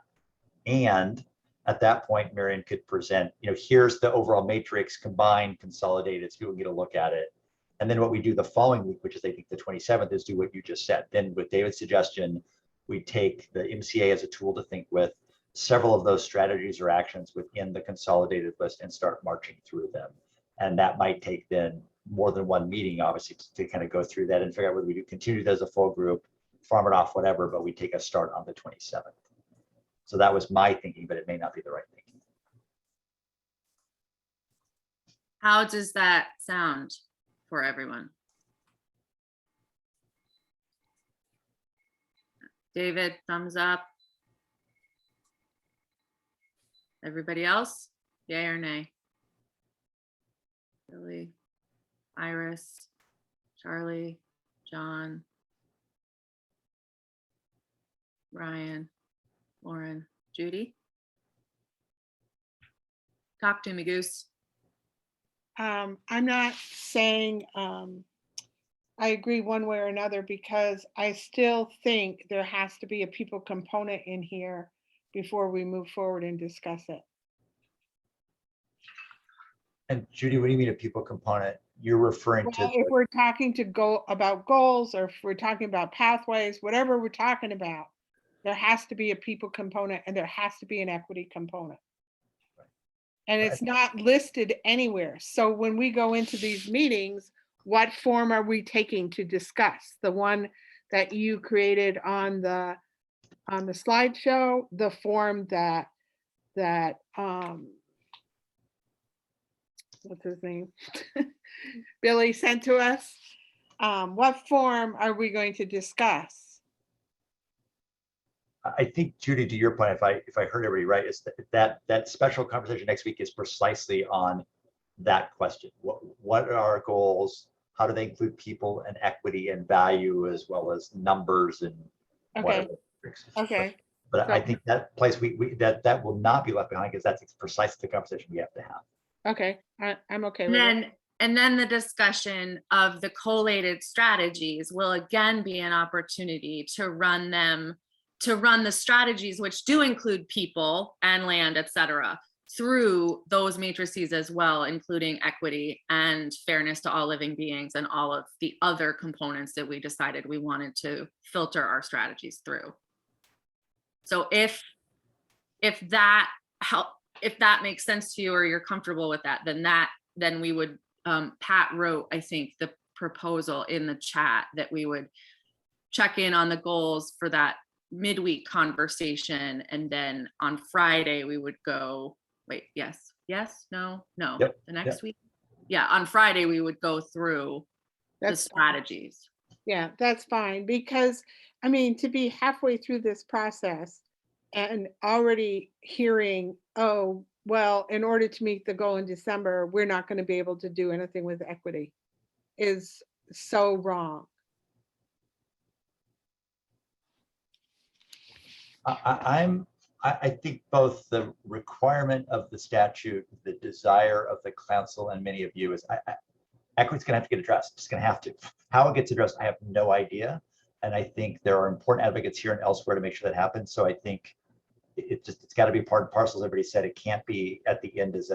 And at that point, Marion could present, here's the overall matrix combined, consolidated, so people can get a look at it. And then what we do the following week, which is I think the 27th, is do what you just said. Then with David's suggestion, we take the MCA as a tool to think with, several of those strategies or actions within the consolidated list, and start marching through them. And that might take then more than one meeting, obviously, to kind of go through that and figure out whether we do continue as a full group, farm it off, whatever, but we take a start on the 27th. So that was my thinking, but it may not be the right thinking. How does that sound for everyone? David, thumbs up. Everybody else, yay or nay? Billy, Iris, Charlie, John, Ryan, Lauren, Judy? Talk to me, Goose. I'm not saying I agree one way or another, because I still think there has to be a people component in here before we move forward and discuss it. And Judy, what do you mean a people component? You're referring Well, to, if we're talking to go about goals, or if we're talking about pathways, whatever we're talking about, there has to be a people component and there has to be an equity component. And it's not listed anywhere. So when we go into these meetings, what form are we taking to discuss? The one that you created on the slideshow, the form that what's his name? Billy sent to us. What form are we going to discuss? I think, Judy, to your point, if I heard everybody right, is that special conversation next week is precisely on that question. What are our goals? How do they include people and equity and value, as well as numbers and whatever. Okay. But So- I think that place that will not be left behind, because that's precisely the conversation we have to have. Okay, I'm okay with it. And then the discussion of the collated strategies will again be an opportunity to run the strategies, which do include people and land, et cetera, through those matrices as well, including equity and fairness to all living beings and all of the other components that we decided we wanted to filter our strategies through. So if that makes sense to you, or you're comfortable with that, then we would, Pat wrote, I think, the proposal in the chat that we would check in on the goals for that midweek conversation. And then on Friday, we would go, no, Yep, the next week. Yeah, on Friday, we would go through the strategies. Yeah, that's fine, because I mean, to be halfway through this process and already hearing, oh, well, in order to meet the goal in December, we're not going to be able to do anything with equity, is so wrong. I think both the requirement of the statute, the desire of the council and many of you is equity's gonna have to get addressed. It's gonna have to. How it gets addressed, I have no idea. And I think there are important advocates here and elsewhere to make sure that happens. So I think it's got to be part and parcel. As everybody said, it can't be at the end as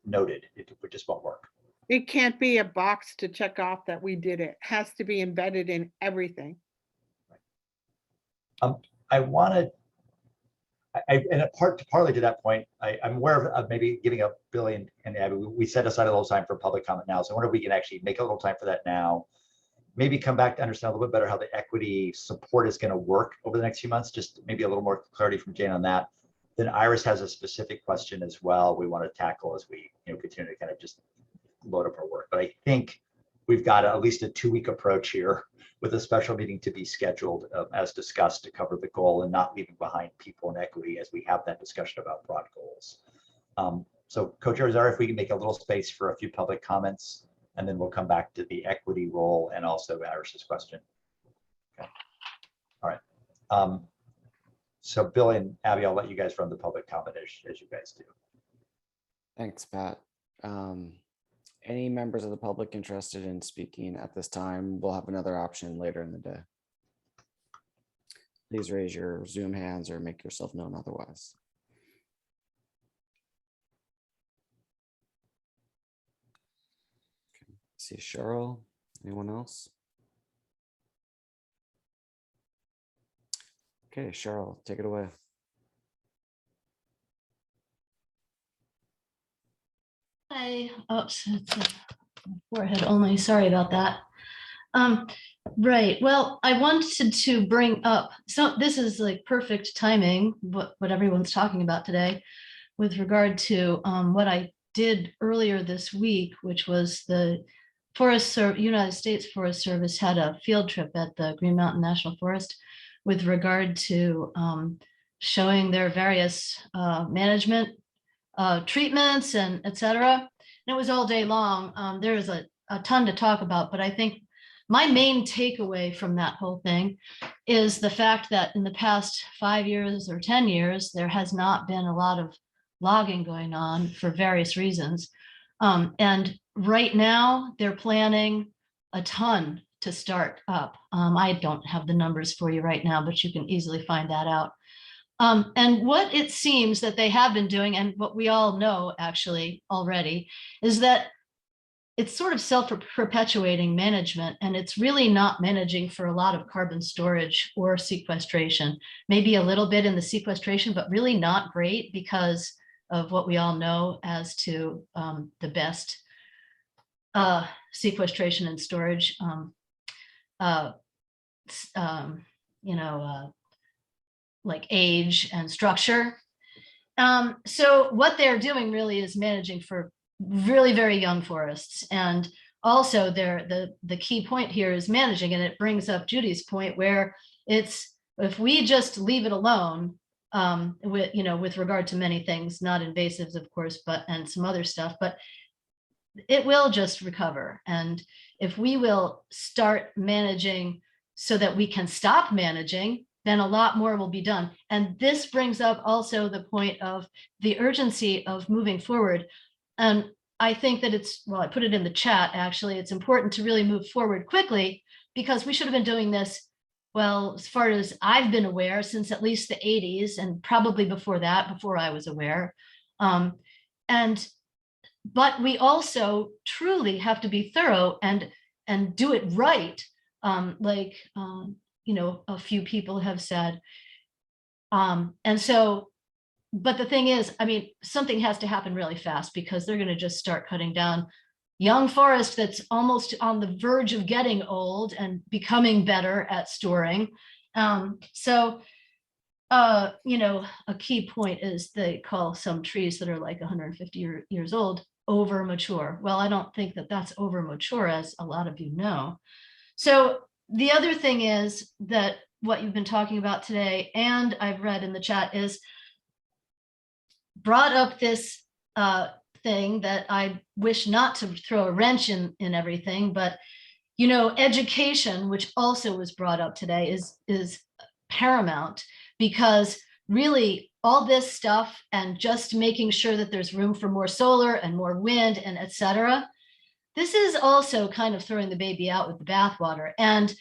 noted. It just won't work. It can't be a box to check off that we did it. It has to be embedded in everything. I wanted, and partly to that point, I'm aware of maybe giving up Billy and Abby. We set aside a little time for public comment now. So I wonder if we can actually make a little time for that now. Maybe come back to understand a little bit better how the equity support is going to work over the next few months. Just maybe a little more clarity from Jane on that. Then Iris has a specific question as well we want to tackle as we continue to kind of just load up our work. But I think we've got at least a 2-week approach here, with a special meeting to be scheduled as discussed, to cover the goal and not leaving behind people and equity as we have that discussion about broad goals. So Co-Chair Zara, if we can make a little space for a few public comments, and then we'll come back to the equity role and also Iris's question. Okay. All right. So Bill and Abby, I'll let you guys run the public comment as you guys do. Thanks, Pat. Any members of the public interested in speaking at this time? We'll have another option later in the day. Please raise your Zoom hands or make yourself known otherwise. Okay. See Cheryl. Anyone else? Okay, Cheryl, take it away. Hi, oops, it's a forehead only, sorry about that. Right, well, I wanted to bring up, so this is like perfect timing, what everyone's talking about today, with regard to what I did earlier this week, which was the United States Forest Service had a field trip at the Green Mountain National Forest with regard to showing their various management treatments and et cetera. And it was all day long. There is a ton to talk about, but I think my main takeaway from that whole thing is the fact that in the past 5 years or 10 years, there has not been a lot of logging going on for various reasons. And right now they're planning a ton to start up. I don't have the numbers for you right now, but you can easily find that out. And what it seems that they have been doing, and what we all know actually already, is that it's sort of self-perpetuating management, and it's really not managing for a lot of carbon storage or sequestration. Maybe a little bit in the sequestration, but really not great because of what we all know as to the best sequestration and storage, like age and structure. So what they're doing really is managing for really very young forests. And also the key point here is managing, and it brings up Judy's point where it's, if we just leave it alone, with regard to many things, not invasives, of course, but, and some other stuff, but it will just recover. And if we will start managing so that we can stop managing, then a lot more will be done. And this brings up also the point of the urgency of moving forward. And I think that it's, well, I put it in the chat, actually, it's important to really move forward quickly, because we should have been doing this, well, as far as I've been aware, since at least the 80s, and probably before that, before I was aware. But we also truly have to be thorough and do it right. Like, a few people have said. And so, but the thing is, I mean, something has to happen really fast, because they're going to just start cutting down young forest that's almost on the verge of getting old and becoming better at storing. A key point is they call some trees that are like 150 years old over mature. Well, I don't think that that's over mature, as a lot of you know. So the other thing is that what you've been talking about today, and I've read in the chat, is brought up this thing that I wish not to throw a wrench in everything, but education, which also was brought up today, is paramount, because really all this stuff and just making sure that there's room for more solar and more wind and etc. This is also kind of throwing the baby out with the bathwater. And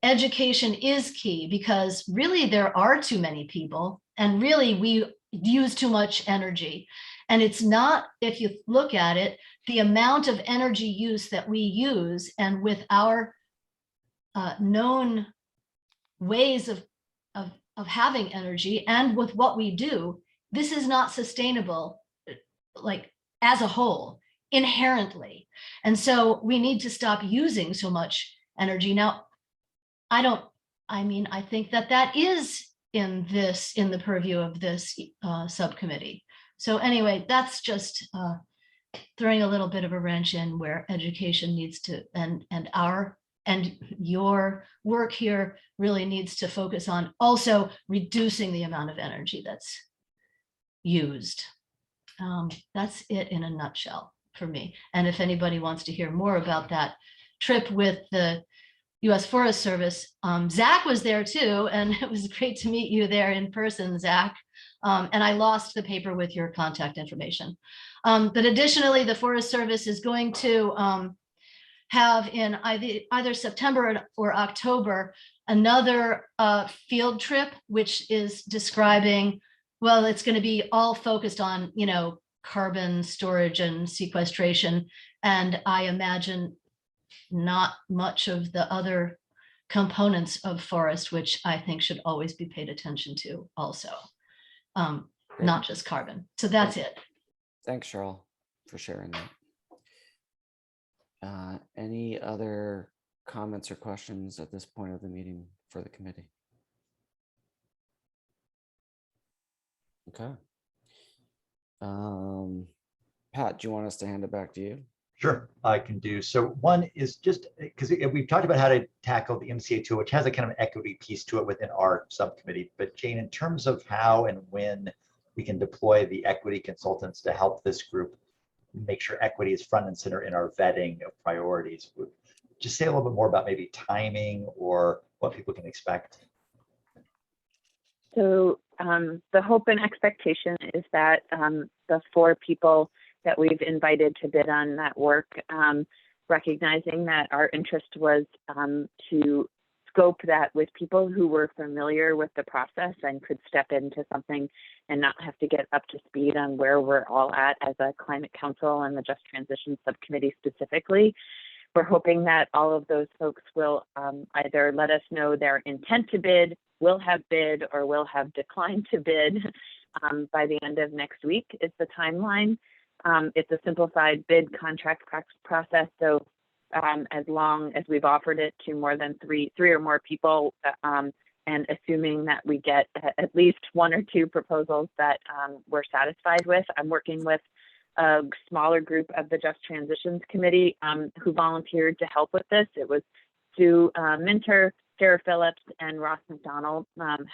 education is key, because really there are too many people, and really we use too much energy. And it's not, if you look at it, the amount of energy use that we use, and with our known ways of having energy, and with what we do, this is not sustainable, like as a whole, inherently. And so we need to stop using so much energy. Now, I think that is in the purview of this subcommittee. So anyway, that's just throwing a little bit of a wrench in where education needs to, and your work here really needs to focus on also reducing the amount of energy that's used. That's it in a nutshell for me. And if anybody wants to hear more about that trip with the U.S. Forest Service, Zach was there too, and it was great to meet you there in person, Zach. And I lost the paper with your contact information. But additionally, the Forest Service is going to have in either September or October another field trip, which is describing, well, it's going to be all focused on, carbon storage and sequestration. And I imagine not much of the other components of forest, which I think should always be paid attention to also, not just carbon. So that's it. Thanks, Cheryl, for sharing that. Any other comments or questions at this point of the meeting for the committee? Okay. Pat, do you want us to hand it back to you? Sure, I can do. So one is just because we've talked about how to tackle the MCA tool, which has a kind of an equity piece to it within our subcommittee. But Jane, in terms of how and when we can deploy the equity consultants to help this group make sure equity is front and center in our vetting of priorities, just say a little bit more about maybe timing or what people can expect. So the hope and expectation is that the 4 people that we've invited to bid on that work, recognizing that our interest was to scope that with people who were familiar with the process and could step into something and not have to get up to speed on where we're all at as a climate council and the Just Transition Subcommittee specifically. We're hoping that all of those folks will either let us know their intent to bid, will have bid, or will have declined to bid by the end of next week is the timeline. It's a simplified bid contract process, so as long as we've offered it to more than three or more people, and assuming that we get at least one or two proposals that we're satisfied with, I'm working with a smaller group of the Just Transitions Committee who volunteered to help with this. It was Sue Minter, Sarah Phillips, and Ross McDonald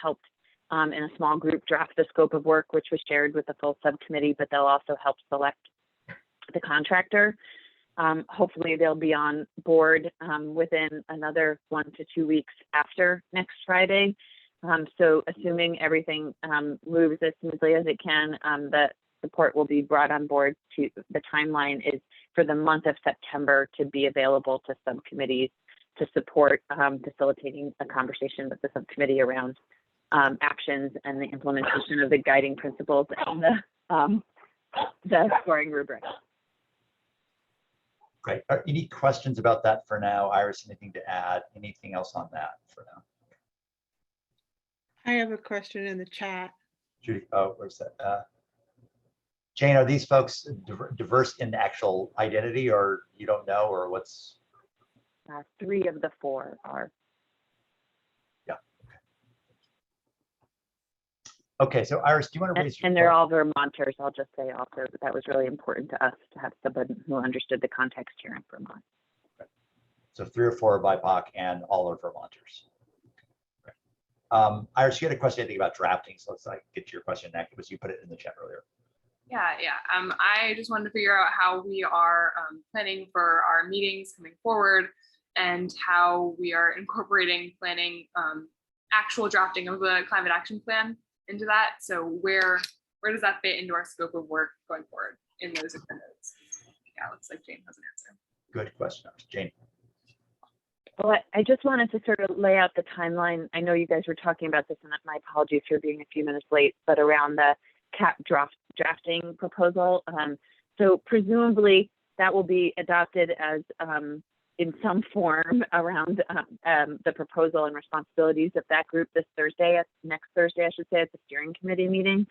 helped in a small group draft the scope of work, which was shared with the full subcommittee, but they'll also help select the contractor. Hopefully they'll be on board within another 1 to 2 weeks after next Friday. So assuming everything moves as smoothly as it can, the support will be brought on board. To the timeline is for the month of September to be available to subcommittees to support facilitating a conversation with the subcommittee around actions and the implementation of the guiding principles and the scoring rubric. Great. Any questions about that for now? Iris, anything to add? Anything else on that for now? I have a question in the chat. Judy, oh, where's that? Jane, are these folks diverse in actual identity, or you don't know, or what's? 3 of the 4 are. Yeah. Okay, so Iris, do you want to raise your? And they're all Vermonters. I'll just say also that was really important to us to have someone who understood the context here in Vermont. Okay. So 3 or 4 are BIPOC and all are Vermonters. Okay. Iris, you had a question, I think, about drafting. So let's get to your question next, because you put it in the chat earlier. Yeah. I just wanted to figure out how we are planning for our meetings coming forward and how we are incorporating planning actual drafting of the climate action plan into that. So where does that fit into our scope of work going forward in those agendas? Yeah, looks like Jane has an answer. Good question, Jane. Well, I just wanted to sort of lay out the timeline. I know you guys were talking about this, and my apologies for being a few minutes late, but around the CAP drafting proposal. So presumably that will be adopted as in some form around the proposal and responsibilities of that group this Thursday, next Thursday, I should say, at the steering committee meeting.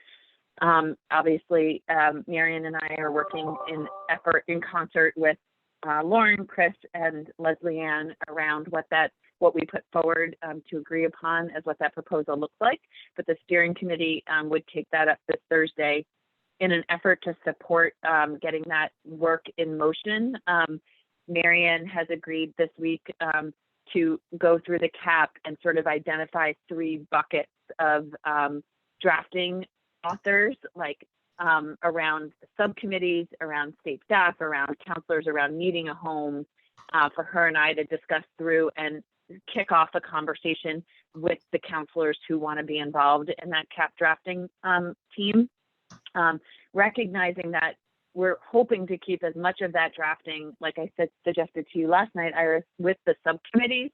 Obviously, Marion and I are working in concert with Lauren, Chris, and Leslie Ann around what we put forward to agree upon as what that proposal looks like. But the steering committee would take that up this Thursday in an effort to support getting that work in motion. Marion has agreed this week to go through the CAP and sort of identify 3 buckets of drafting authors, like around subcommittees, around state staff, around counselors, around needing a home, for her and I to discuss through and kick off a conversation with the counselors who want to be involved in that CAP drafting team. Recognizing that we're hoping to keep as much of that drafting, like I said, suggested to you last night, Iris, with the subcommittees,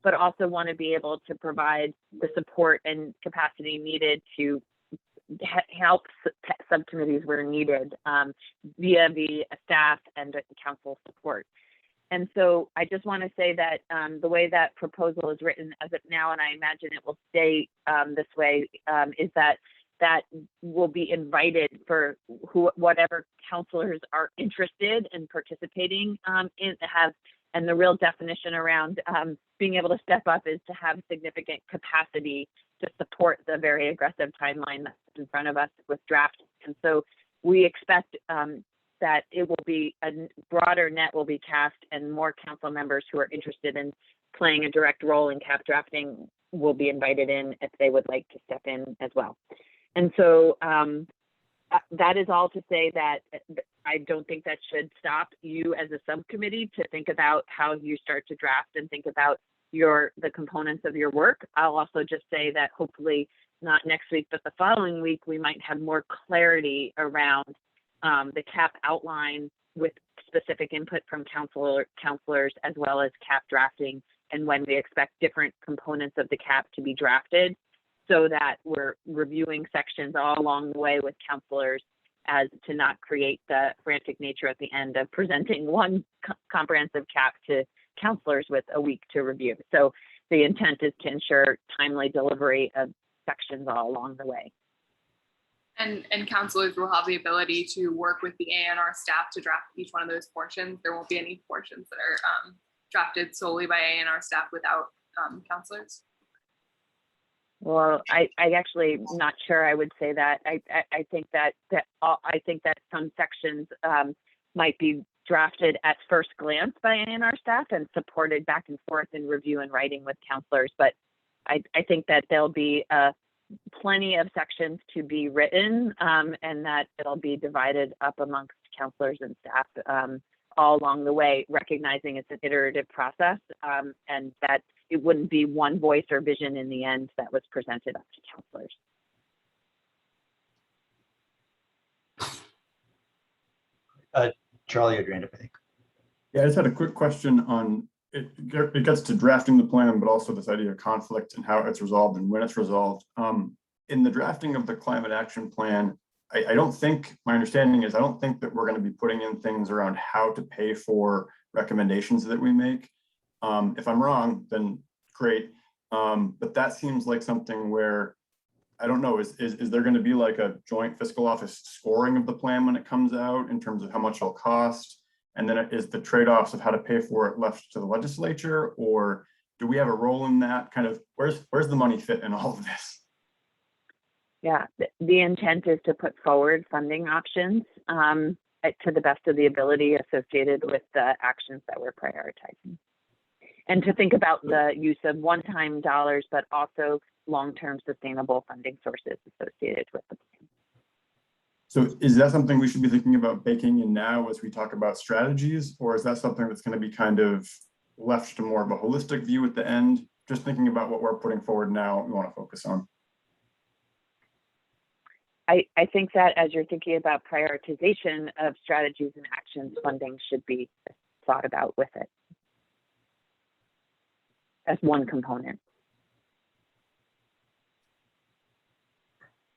but also want to be able to provide the support and capacity needed to help subcommittees where needed via the staff and the council support. And so I just want to say that the way that proposal is written as of now, and I imagine it will stay this way, is that will be invited for whatever counselors are interested in participating and the real definition around being able to step up is to have significant capacity to support the very aggressive timeline that's in front of us with draft. And so we expect that it will be a broader net will be cast and more council members who are interested in playing a direct role in CAP drafting will be invited in if they would like to step in as well. And so that is all to say that I don't think that should stop you as a subcommittee to think about how you start to draft and think about the components of your work. I'll also just say that hopefully not next week, but the following week, we might have more clarity around the CAP outline with specific input from counselors, as well as CAP drafting, and when we expect different components of the CAP to be drafted, so that we're reviewing sections all along the way with counselors, as to not create the frantic nature at the end of presenting one comprehensive CAP to counselors with a week to review. So the intent is to ensure timely delivery of sections all along the way. And counselors will have the ability to work with the ANR staff to draft each one of those portions. There won't be any portions that are drafted solely by ANR staff without counselors. Well, I actually not sure I would say that. I think that some sections might be drafted at first glance by ANR staff and supported back and forth in review and writing with counselors. But I think that there'll be plenty of sections to be written, and that it'll be divided up amongst counselors and staff all along the way, recognizing it's an iterative process, and that it wouldn't be one voice or vision in the end that was presented up to counselors. Charlie, you're hand up, I think. Yeah, I just had a quick question on it. It gets to drafting the plan, but also this idea of conflict and how it's resolved and when it's resolved. In the drafting of the climate action plan, I don't think, my understanding is, I don't think that we're going to be putting in things around how to pay for recommendations that we make. If I'm wrong, then great. But that seems like something where, I don't know, is there going to be like a joint fiscal office scoring of the plan when it comes out in terms of how much it'll cost? And then is the trade-offs of how to pay for it left to the legislature, or do we have a role in that? Kind of, where's the money fit in all of this? Yeah, the intent is to put forward funding options to the best of the ability associated with the actions that we're prioritizing. And to think about the use of one-time dollars, but also long-term sustainable funding sources associated with the plan. So is that something we should be thinking about baking in now as we talk about strategies, or is that something that's going to be kind of left to more of a holistic view at the end? Just thinking about what we're putting forward now, we want to focus on. I think that as you're thinking about prioritization of strategies and actions, funding should be thought about with it as one component.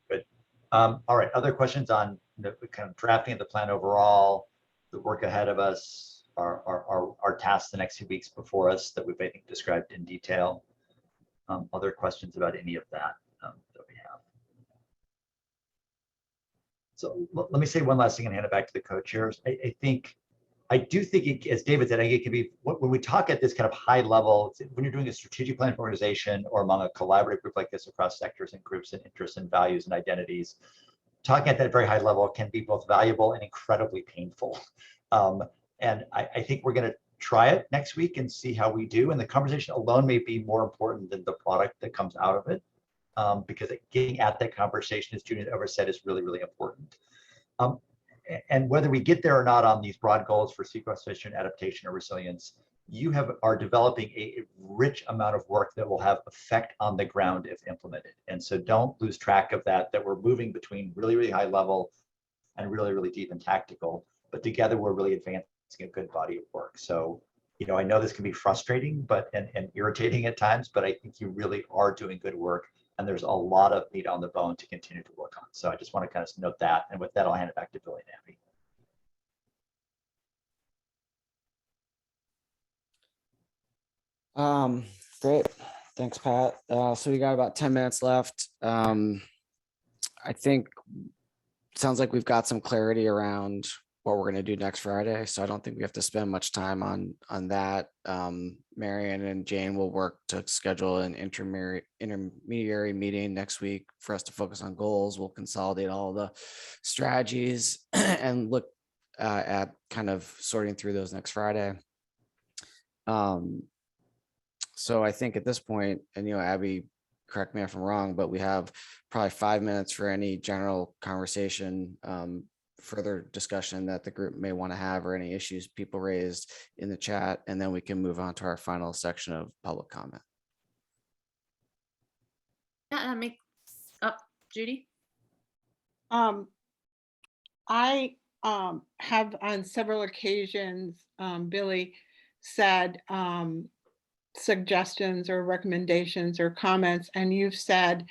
Good. All right, other questions on the kind of drafting of the plan overall, the work ahead of us, our tasks the next few weeks before us that we've, I think, described in detail. Other questions about any of that that we have? So let me say one last thing and hand it back to the co-chairs. I do think, as David said, I think it can be, when we talk at this kind of high level, when you're doing a strategic plan for organization or among a collaborative group like this across sectors and groups and interests and values and identities, talking at that very high level can be both valuable and incredibly painful. And I think we're going to try it next week and see how we do. And the conversation alone may be more important than the product that comes out of it. Because getting at that conversation, as Judy ever said, is really, really important. And whether we get there or not on these broad goals for sequestration, adaptation, or resilience, you are developing a rich amount of work that will have effect on the ground if implemented. And so don't lose track of that we're moving between really, really high level and really, really deep and tactical, but together we're really advancing a good body of work. So, I know this can be frustrating and irritating at times, but I think you really are doing good work. And there's a lot of meat on the bone to continue to work on. So I just want to kind of note that. And with that, I'll hand it back to Billy and Abby. Great. Thanks, Pat. So we got about 10 minutes left. I think it sounds like we've got some clarity around what we're going to do next Friday. So I don't think we have to spend much time on that. Marion and Jane will work to schedule an intermediary meeting next week for us to focus on goals. We'll consolidate all the strategies and look at kind of sorting through those next Friday. So I think at this point, and Abby, correct me if I'm wrong, but we have probably 5 minutes for any general conversation, further discussion that the group may want to have, or any issues people raised in the chat, and then we can move on to our final section of public comment. Yeah, that makes up, Judy. I have on several occasions, Billy said suggestions or recommendations or comments, and you've said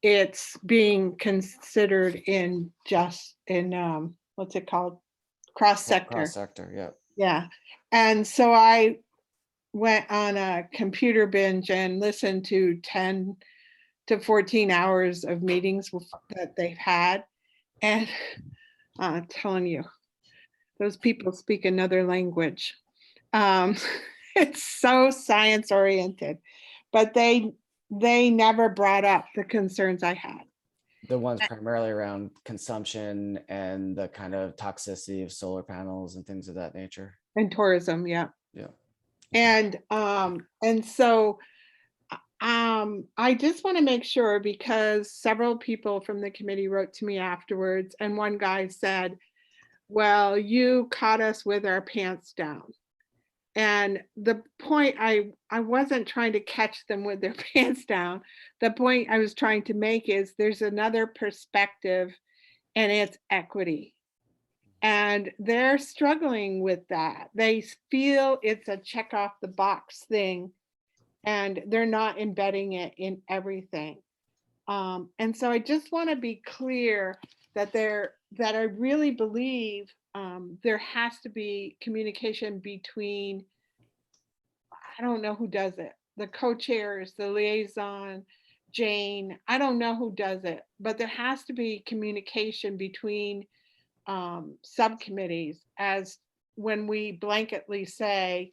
it's being considered in what's it called? Cross sector. Cross sector, yeah. Yeah. And so I went on a computer binge and listened to 10 to 14 hours of meetings that they've had. And I'm telling you, those people speak another language. It's so science oriented, but they never brought up the concerns I had. The ones primarily around consumption and the kind of toxicity of solar panels and things of that nature. And tourism, yeah. Yeah. And so I just want to make sure, because several people from the committee wrote to me afterwards, and one guy said, well, you caught us with our pants down. And the point, I wasn't trying to catch them with their pants down. The point I was trying to make is there's another perspective, and it's equity. And they're struggling with that. They feel it's a check off the box thing, and they're not embedding it in everything. And so I just want to be clear that I really believe there has to be communication between, I don't know who does it, the co-chairs, the liaison, Jane, I don't know who does it, but there has to be communication between subcommittees, as when we blanketly say,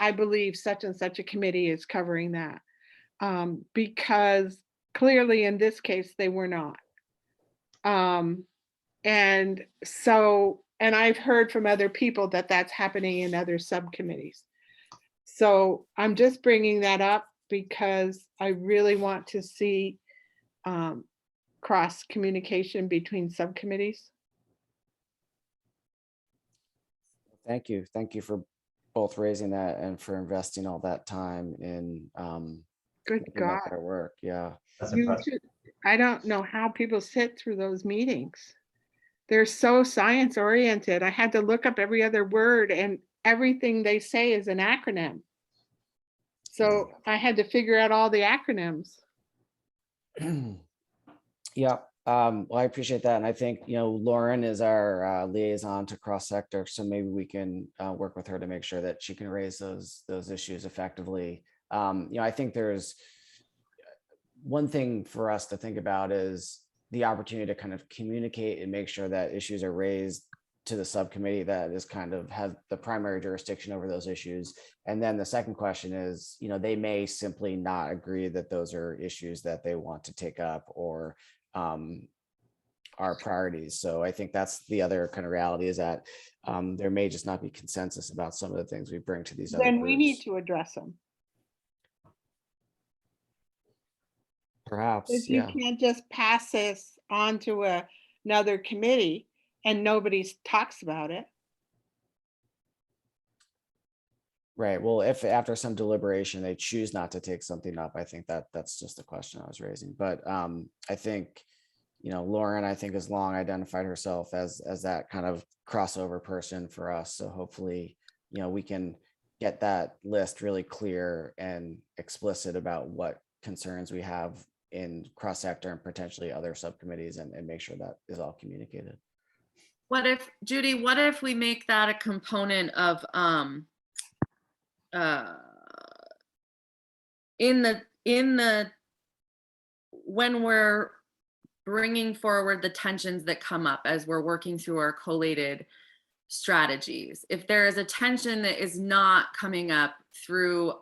I believe such and such a committee is covering that. Because clearly in this case, they were not. And I've heard from other people that that's happening in other subcommittees. So I'm just bringing that up because I really want to see cross communication between subcommittees. Thank you. Thank you for both raising that and for investing all that time in Good making God. that better work. Yeah. That's You impressive. should- I don't know how people sit through those meetings. They're so science oriented. I had to look up every other word, and everything they say is an acronym. So I had to figure out all the acronyms. Yeah. Well, I appreciate that. And I think, Lauren is our liaison to cross sector. So maybe we can work with her to make sure that she can raise those issues effectively. I think there's one thing for us to think about is the opportunity to kind of communicate and make sure that issues are raised to the subcommittee that is kind of has the primary jurisdiction over those issues. And then the second question is, they may simply not agree that those are issues that they want to take up or our priorities. So I think that's the other kind of reality, is that there may just not be consensus about some of the things we bring to these other Then groups. we need to address them. Perhaps, Because yeah. you can't just pass this on to another committee and nobody talks about it. Right. Well, if after some deliberation they choose not to take something up, I think that's just the question I was raising. But I think, Lauren, I think, has long identified herself as that kind of crossover person for us. So hopefully, we can get that list really clear and explicit about what concerns we have in cross sector and potentially other subcommittees, and make sure that is all communicated. What if, Judy, what if we make that a component of when we're bringing forward the tensions that come up as we're working through our collated strategies, if there is a tension that is not coming up through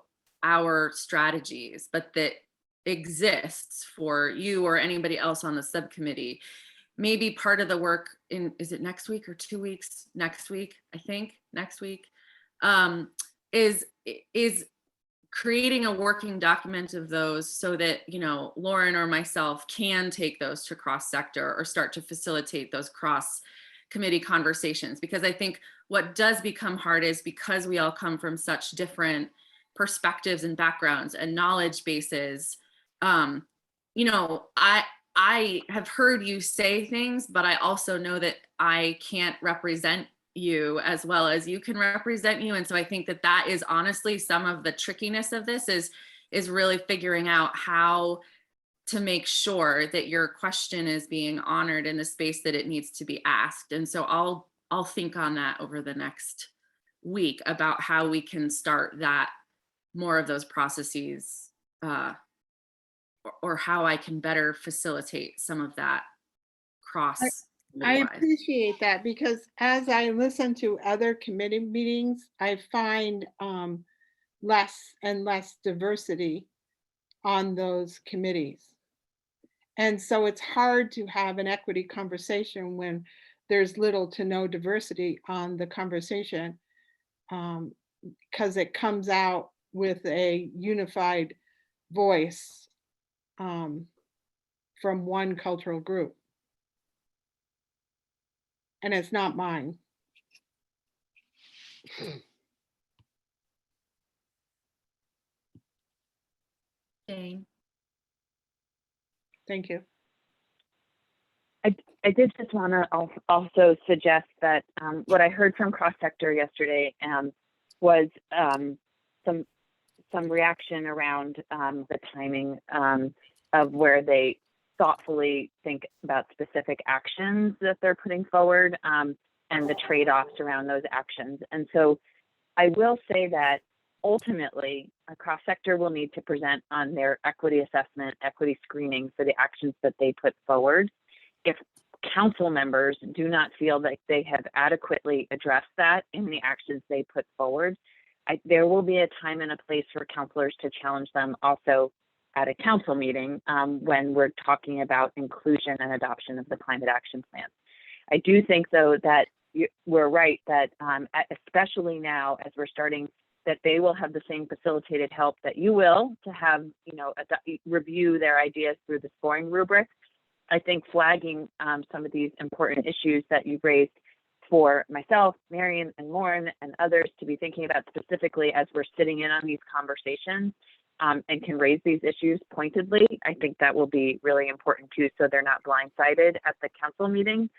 our strategies, but that exists for you or anybody else on the subcommittee, maybe part of the work is it next week or 2 weeks? Next week, I think next week, is creating a working document of those so that, Lauren or myself can take those to cross sector or start to facilitate those cross committee conversations. Because I think what does become hard is because we all come from such different perspectives and backgrounds and knowledge bases, I have heard you say things, but I also know that I can't represent you as well as you can represent you. And so I think that that is honestly some of the trickiness of this is really figuring out how to make sure that your question is being honored in the space that it needs to be asked. And so I'll think on that over the next week about how we can start that more of those processes, or how I can better facilitate some of that cross. I appreciate that, because as I listen to other committee meetings, I find less and less diversity on those committees. And so it's hard to have an equity conversation when there's little to no diversity on the conversation, because it comes out with a unified voice from one cultural group. And it's not mine. Jane. Thank you. I did just want to also suggest that what I heard from cross sector yesterday was some reaction around the timing of where they thoughtfully think about specific actions that they're putting forward and the trade-offs around those actions. And so I will say that ultimately a cross sector will need to present on their equity assessment, equity screening for the actions that they put forward. If council members do not feel that they have adequately addressed that in the actions they put forward, there will be a time and a place for counselors to challenge them also at a council meeting when we're talking about inclusion and adoption of the climate action plan. I do think, though, that we're right that especially now as we're starting, that they will have the same facilitated help that you will to have, review their ideas through the scoring rubric. I think flagging some of these important issues that you've raised for myself, Marion, and Lauren, and others to be thinking about specifically as we're sitting in on these conversations and can raise these issues pointedly. I think that will be really important too, so they're not blindsided at the council meeting.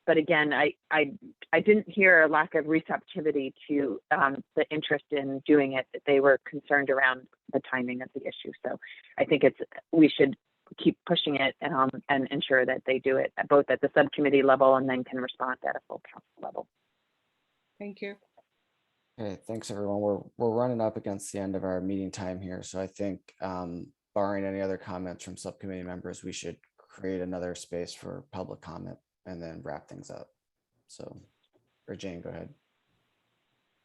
But again, I didn't hear a lack of receptivity to the interest in doing it. They were concerned around the timing of the issue. So I think we should keep pushing it and ensure that they do it both at the subcommittee level and then can respond at a full council level. Thank you. Okay, thanks everyone. We're running up against the end of our meeting time here. So I think barring any other comments from subcommittee members, we should create another space for public comment and then wrap things up. So, or Jane, go ahead.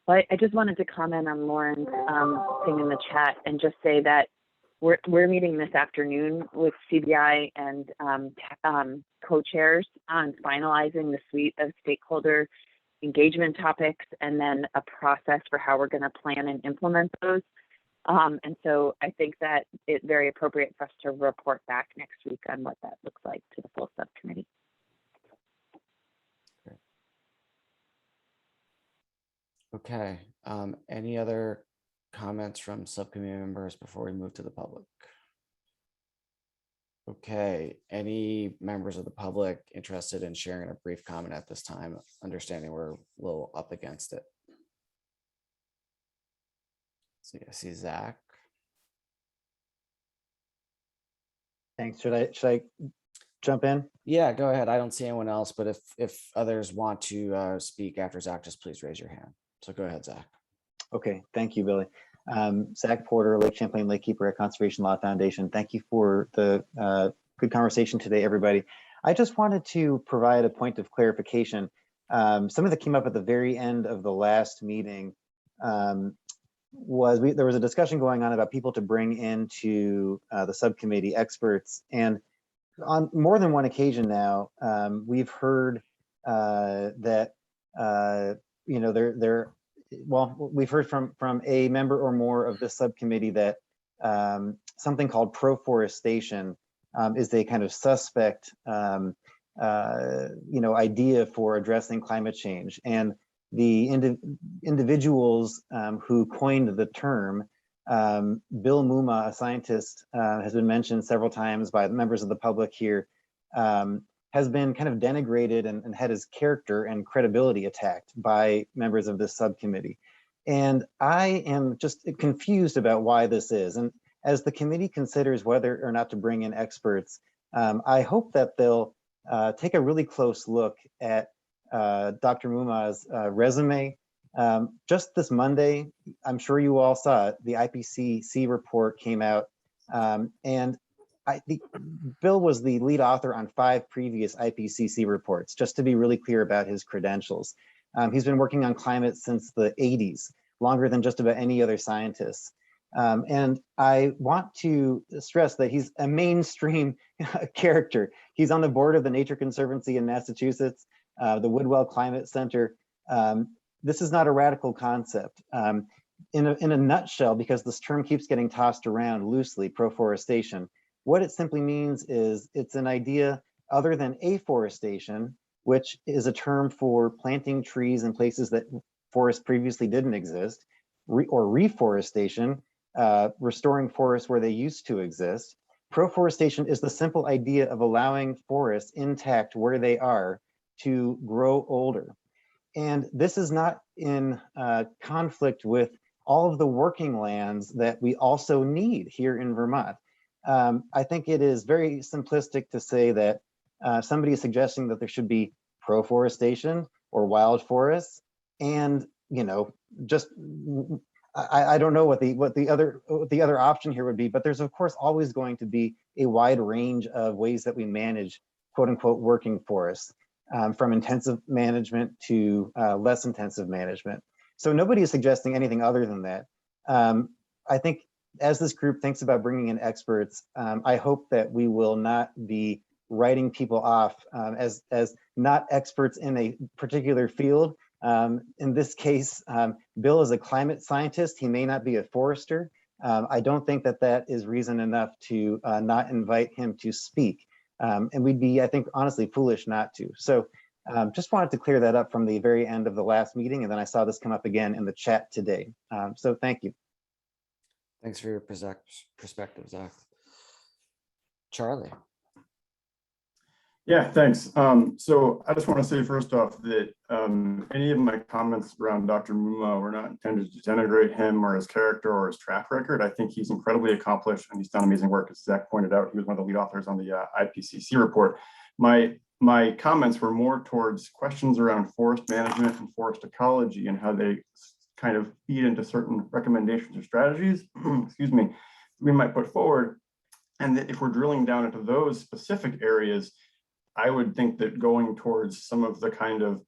Well, I just wanted to comment on Lauren's thing in the chat and just say that we're meeting this afternoon with CBI and co-chairs on finalizing the suite of stakeholder engagement topics and then a process for how we're going to plan and implement those. And so I think that it's very appropriate for us to report back next week on what that looks like to the full subcommittee. Okay, any other comments from subcommittee members before we move to the public? Okay, any members of the public interested in sharing a brief comment at this time, understanding we're a little up against it? So I see Zach. Thanks. Should I jump in? Yeah, go ahead. I don't see anyone else, but if others want to speak after Zach, just please raise your hand. So go ahead, Zach. Okay, thank you, Billy. Zach Porter, Lake Champlain Lakekeeper at Conservation Law Foundation. Thank you for the good conversation today, everybody. I just wanted to provide a point of clarification. Something that came up at the very end of the last meeting was there was a discussion going on about people to bring into the subcommittee experts, and on more than one occasion now, we've heard that we've heard from a member or more of this subcommittee that something called proforestation is a kind of suspect idea for addressing climate change. And the individuals who coined the term Bill Muma, a scientist, has been mentioned several times by members of the public here, has been kind of denigrated and had his character and credibility attacked by members of this subcommittee. And I am just confused about why this is. And as the committee considers whether or not to bring in experts, I hope that they'll take a really close look at Dr. Muma's resume. Just this Monday, I'm sure you all saw it, the IPCC report came out, and Bill was the lead author on 5 previous IPCC reports, just to be really clear about his credentials. He's been working on climate since the 80s, longer than just about any other scientist. And I want to stress that he's a mainstream character. He's on the board of the Nature Conservancy in Massachusetts, the Woodwell Climate Center. This is not a radical concept. In a nutshell, because this term keeps getting tossed around loosely, proforestation, what it simply means is it's an idea other than afforestation, which is a term for planting trees in places that forests previously didn't exist, or reforestation, restoring forests where they used to exist. Proforestation is the simple idea of allowing forests intact where they are to grow older. And this is not in conflict with all of the working lands that we also need here in Vermont. I think it is very simplistic to say that somebody is suggesting that there should be proforestation or wild forests, and just I don't know what the other option here would be, but there's of course always going to be a wide range of ways that we manage quote unquote working forests, from intensive management to less intensive management. So nobody is suggesting anything other than that. I think as this group thinks about bringing in experts, I hope that we will not be writing people off as not experts in a particular field. In this case, Bill is a climate scientist. He may not be a forester. I don't think that that is reason enough to not invite him to speak. And we'd be, I think, honestly foolish not to. So just wanted to clear that up from the very end of the last meeting. And then I saw this come up again in the chat today. So thank you. Thanks for your perspective, Zach. Charlie. Yeah, thanks. So I just want to say first off that any of my comments around Dr. Muma were not intended to denigrate him or his character or his track record. I think he's incredibly accomplished and he's done amazing work. As Zach pointed out, he was one of the lead authors on the IPCC report. My comments were more towards questions around forest management and forest ecology and how they kind of feed into certain recommendations or strategies, excuse me, we might put forward. And that if we're drilling down into those specific areas, I would think that going towards some of the kind of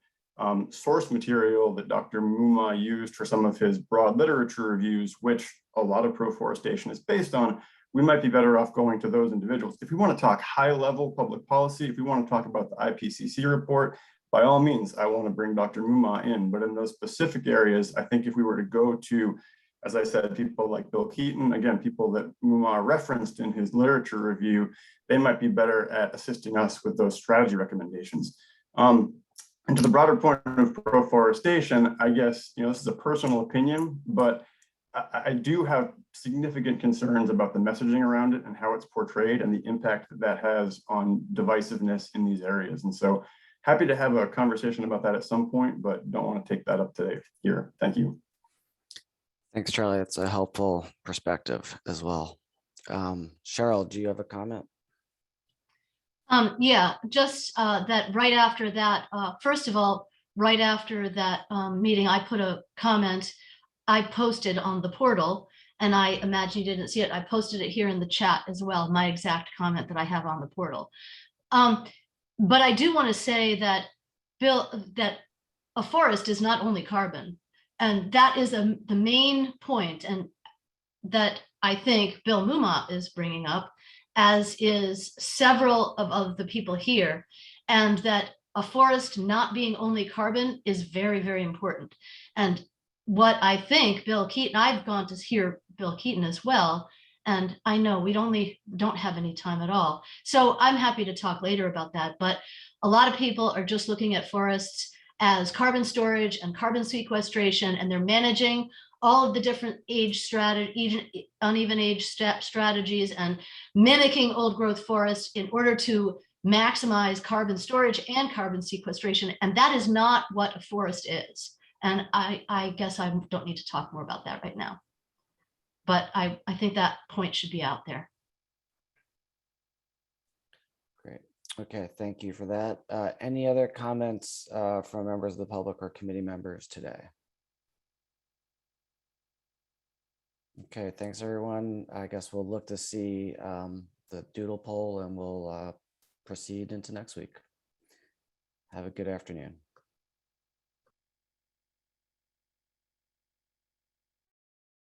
source material that Dr. Muma used for some of his broad literature reviews, which a lot of proforestation is based on, we might be better off going to those individuals. If we want to talk high level public policy, if we want to talk about the IPCC report, by all means, I want to bring Dr. Muma in, but in those specific areas, I think if we were to go to, as I said, people like Bill Keaton, again, people that Muma referenced in his literature review, they might be better at assisting us with those strategy recommendations. And to the broader point of proforestation, I guess, this is a personal opinion, but I do have significant concerns about the messaging around it and how it's portrayed and the impact that has on divisiveness in these areas. And so happy to have a conversation about that at some point, but don't want to take that up today here. Thank you. Thanks, Charlie. That's a helpful perspective as well. Cheryl, do you have a comment? Yeah, just that right after that, first of all, right after that meeting, I put a comment I posted on the portal, and I imagine you didn't see it. I posted it here in the chat as well, my exact comment that I have on the portal. But I do want to say that, Bill, that a forest is not only carbon. And that is the main point, and that I think Bill Muma is bringing up, as is several of the people here, and that a forest not being only carbon is very, very important. And what I think Bill Keaton, I've gone to hear Bill Keaton as well, and I know we don't have any time at all. So I'm happy to talk later about that, but a lot of people are just looking at forests as carbon storage and carbon sequestration, and they're managing all of the different age strategy, uneven age strategies, and mimicking old growth forests in order to maximize carbon storage and carbon sequestration. And that is not what a forest is. And I guess I don't need to talk more about that right now. But I think that point should be out there. Great. Okay, thank you for that. Any other comments from members of the public or committee members today? Okay, thanks everyone. I guess we'll look to see the doodle poll and we'll proceed into next week. Have a good afternoon.